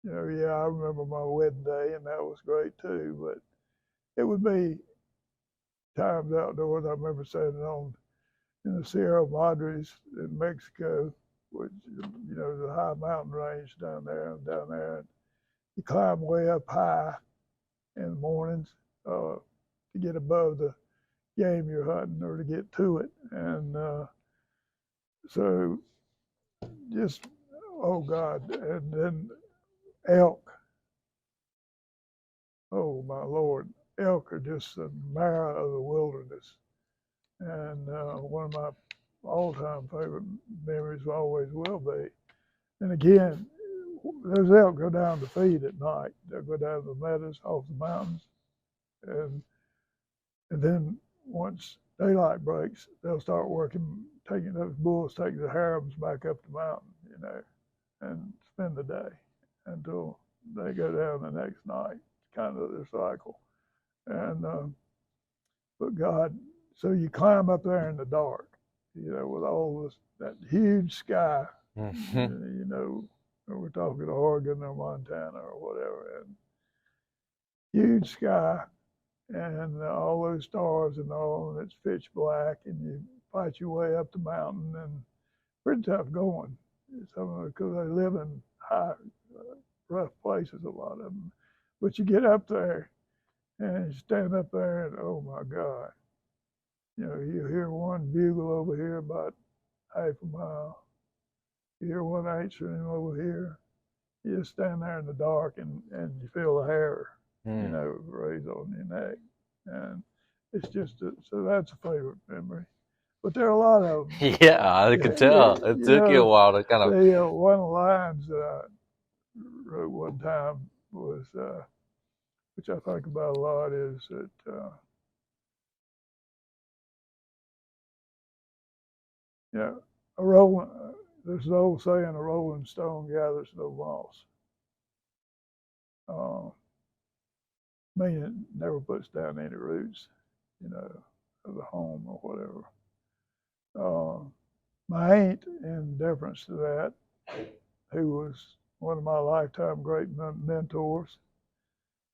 B: yeah, I remember my wedding day, and that was great too. But it would be times outdoors. I remember sitting on in the Sierra Madres in Mexico, which the high mountain range down there. And you climb way up high in the mornings to get above the game you're hunting or to get to it. And so just, oh God, and then elk. Oh my Lord, elk are just the marrow of the wilderness. And one of my all-time favorite memories always will be. And again, those elk go down to feed at night. They'll go down to the meadows off the mountains, and then once daylight breaks, they'll start working, taking those bulls, taking the harems back up the mountain, and spend the day until they go down the next night. It's kind of their cycle. And but God, so you climb up there in the dark, with all this that huge sky, we're talking Oregon or Montana or whatever, and huge sky, and all those stars and all, and it's pitch black, and you fight your way up the mountain, and pretty tough going. Because they live in high, rough places, a lot of them. But you get up there, and you stand up there, and oh my God, you hear one bugle over here about half a mile. You hear one answering over here. you just stand there in the dark and you feel the hair,
A: Hmm.
B: raise on your neck. And it's just, so that's a favorite memory. But there are a lot of them.
A: Yeah, I could tell. It took you a while to kind of.
B: One of the lines that I wrote one time was, which I think about a lot, is that, yeah, a rolling, there's an old saying, a rolling stone gathers no moss. Uh, Meaning it never puts down any roots, of the home or whatever. My aunt, in deference to that, who was one of my lifetime great mentors,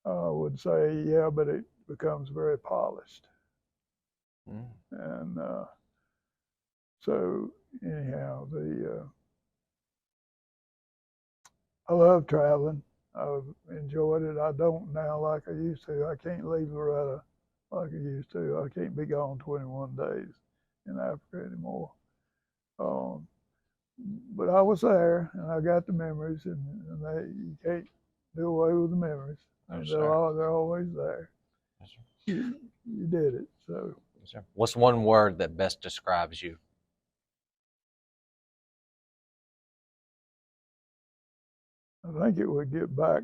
B: would say, "Yeah, but it becomes very polished."
A: Mm.
B: And so, anyhow, I love traveling. I've enjoyed it. I don't now like I used to. I can't leave Loretta like I used to. I can't be gone 21 days in Africa anymore. Um, but I was there, and I got the memories, and you can't do away with the memories.
A: No,
B: And
A: sir.
B: they're always there.
A: Yes, sir.
B: You did it. So
A: Yes, sir. What's one word that best describes you?
B: I think it would get back.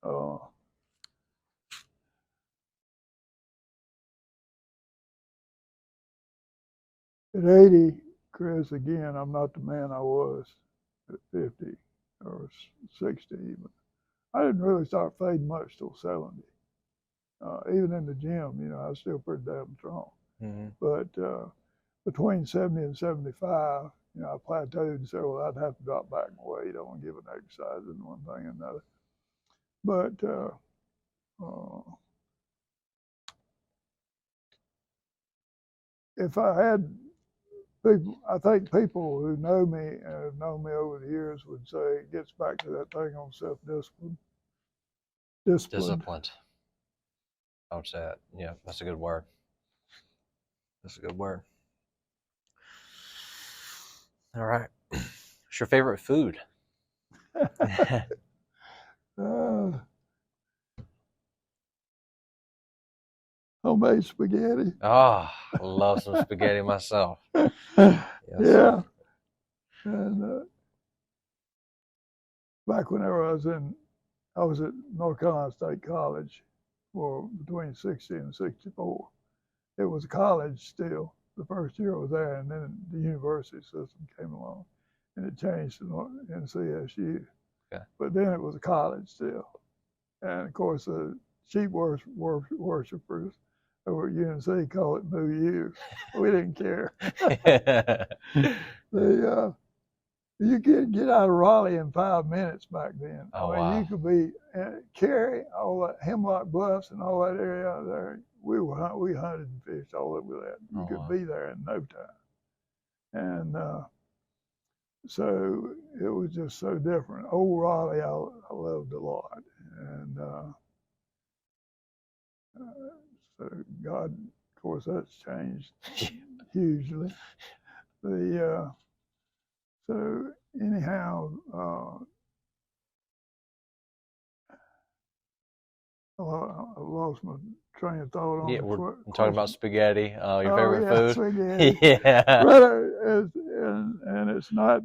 B: Uh, at 80, Chris, again, I'm not the man I was at 50 or 60 even. I didn't really start fading much till 70. Even in the gym, I was still pretty damn strong.
A: Mm-hmm.
B: But between 70 and 75, I plateaued and said, well, I'd have to drop back my weight on given exercise and one thing and another. But uh, if I had people, I think people who know me and have known me over the years would say it gets back to that thing on self-discipline. Disciplined.
A: Disciplined. I would say that. Yeah, that's a good word. That's a good word. All right. What's your favorite food?
B: uh, Homemade spaghetti.
A: Oh, I love some spaghetti myself.
B: Yeah.
A: Sir.
B: And back whenever I was at North Carolina State College for between 60 and 64. It was a college still. The first year I was there, and then the university system came along, and it changed to NCSU.
A: Okay.
B: But then it was a college still, and of course the sheep worshippers over at UNC call it New Year. We didn't care. They you could get out of Raleigh in 5 minutes back then.
A: Oh,
B: I mean,
A: wow.
B: you could be Cary, all that Hemlock Bluffs and all that area out there. We hunted and fished all over that. You could be there in no time, and so it was just so different. Old Raleigh, I loved a lot, and so God, of course, that's changed hugely. The so anyhow. I lost my train of thought on
A: Yeah,
B: the
A: we're talking about
B: question.
A: spaghetti. Your
B: Oh
A: favorite
B: yeah,
A: food?
B: spaghetti.
A: Yeah.
B: And it's not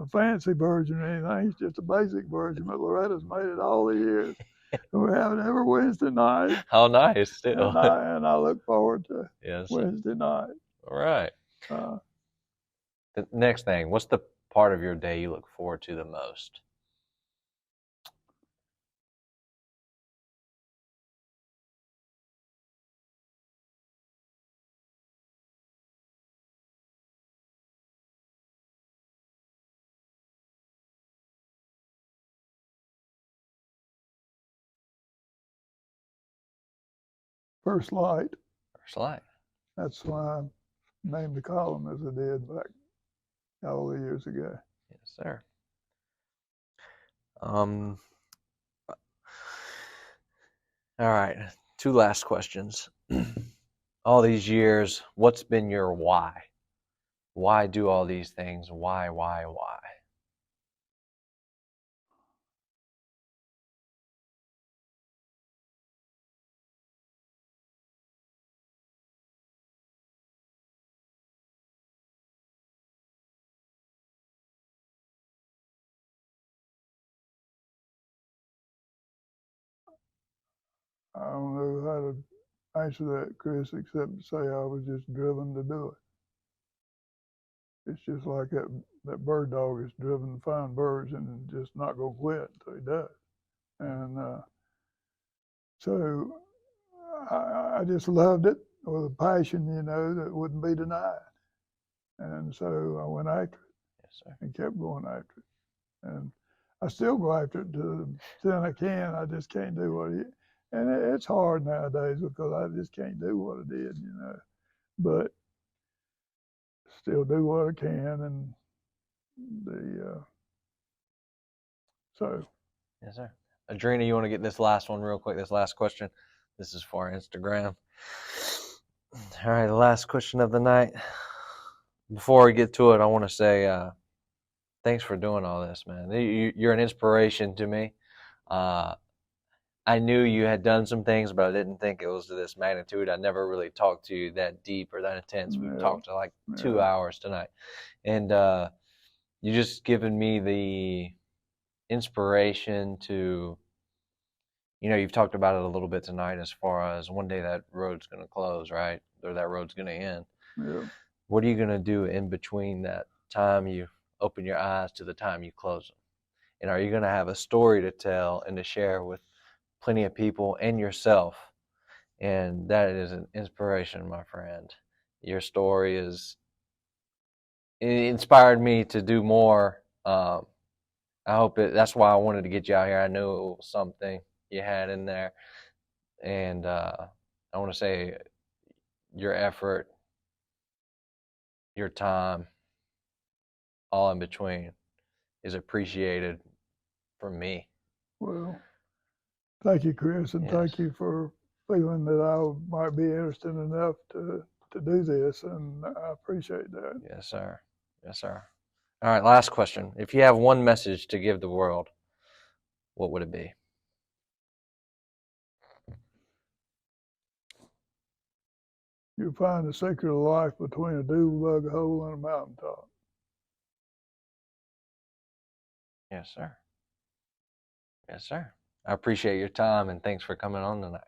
B: a fancy version or anything. It's just a basic version. But Loretta's made it all the years. We have it every Wednesday night,
A: Oh, nice. Still.
B: and I look forward to
A: Yes.
B: Wednesday night.
A: All right.
B: Uh,
A: The next thing, what's the part of your day you look forward to the most?
B: First light.
A: First light.
B: That's why I named the column as I did back all the years ago.
A: Yes, sir. All right. Two last questions. All these years, what's been your why? Why do all these things? Why?
B: I don't know how to answer that, Chris, except to say I was just driven to do it. It's just like that bird dog is driven to find birds and just not gonna quit until he does. And so I just loved it with a passion, that wouldn't be denied. And so I went after it
A: Yes, sir.
B: and kept going after it. And I still go after it to the extent I can. I just can't do what it. And it's hard nowadays because I just can't do what I did. But still do what I can, and the so
A: Yes, sir. Adrena, you want to get this last one real quick? This last question. This is for our Instagram. All right, the last question of the night. Before we get to it, I want to say thanks for doing all this, man. You're an inspiration to me. Uh, I knew you had done some things, but I didn't think it was to this magnitude. I never really talked to you that deep or that intense. We've
B: yeah,
A: talked to like 2
B: yeah,
A: hours tonight, and you just given me the inspiration to, you've talked about it a little bit tonight as far as one day that road's going to close, right? Or that road's going to end.
B: yeah.
A: What are you going to do in between that time you open your eyes to the time you close them? And are you going to have a story to tell and to share with plenty of people and yourself? And that is an inspiration, my friend. Your story it inspired me to do more. I hope that's why I wanted to get you out here. I knew it was something you had in there. And I want to say your effort, your time, all in between is appreciated from me.
B: Well, thank you, Chris, and
A: Yes.
B: thank you for feeling that I might be interested enough to do this, and I appreciate that.
A: Yes, sir. Yes, sir. All right, last question. If you have one message to give the world, what would it be?
B: You'll find the secret of life between a doodle bug hole and a mountaintop.
A: Yes, sir. Yes, sir. I appreciate your time and thanks for coming on tonight.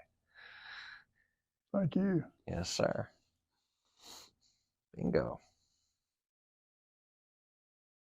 B: Thank you.
A: Yes, sir. Bingo.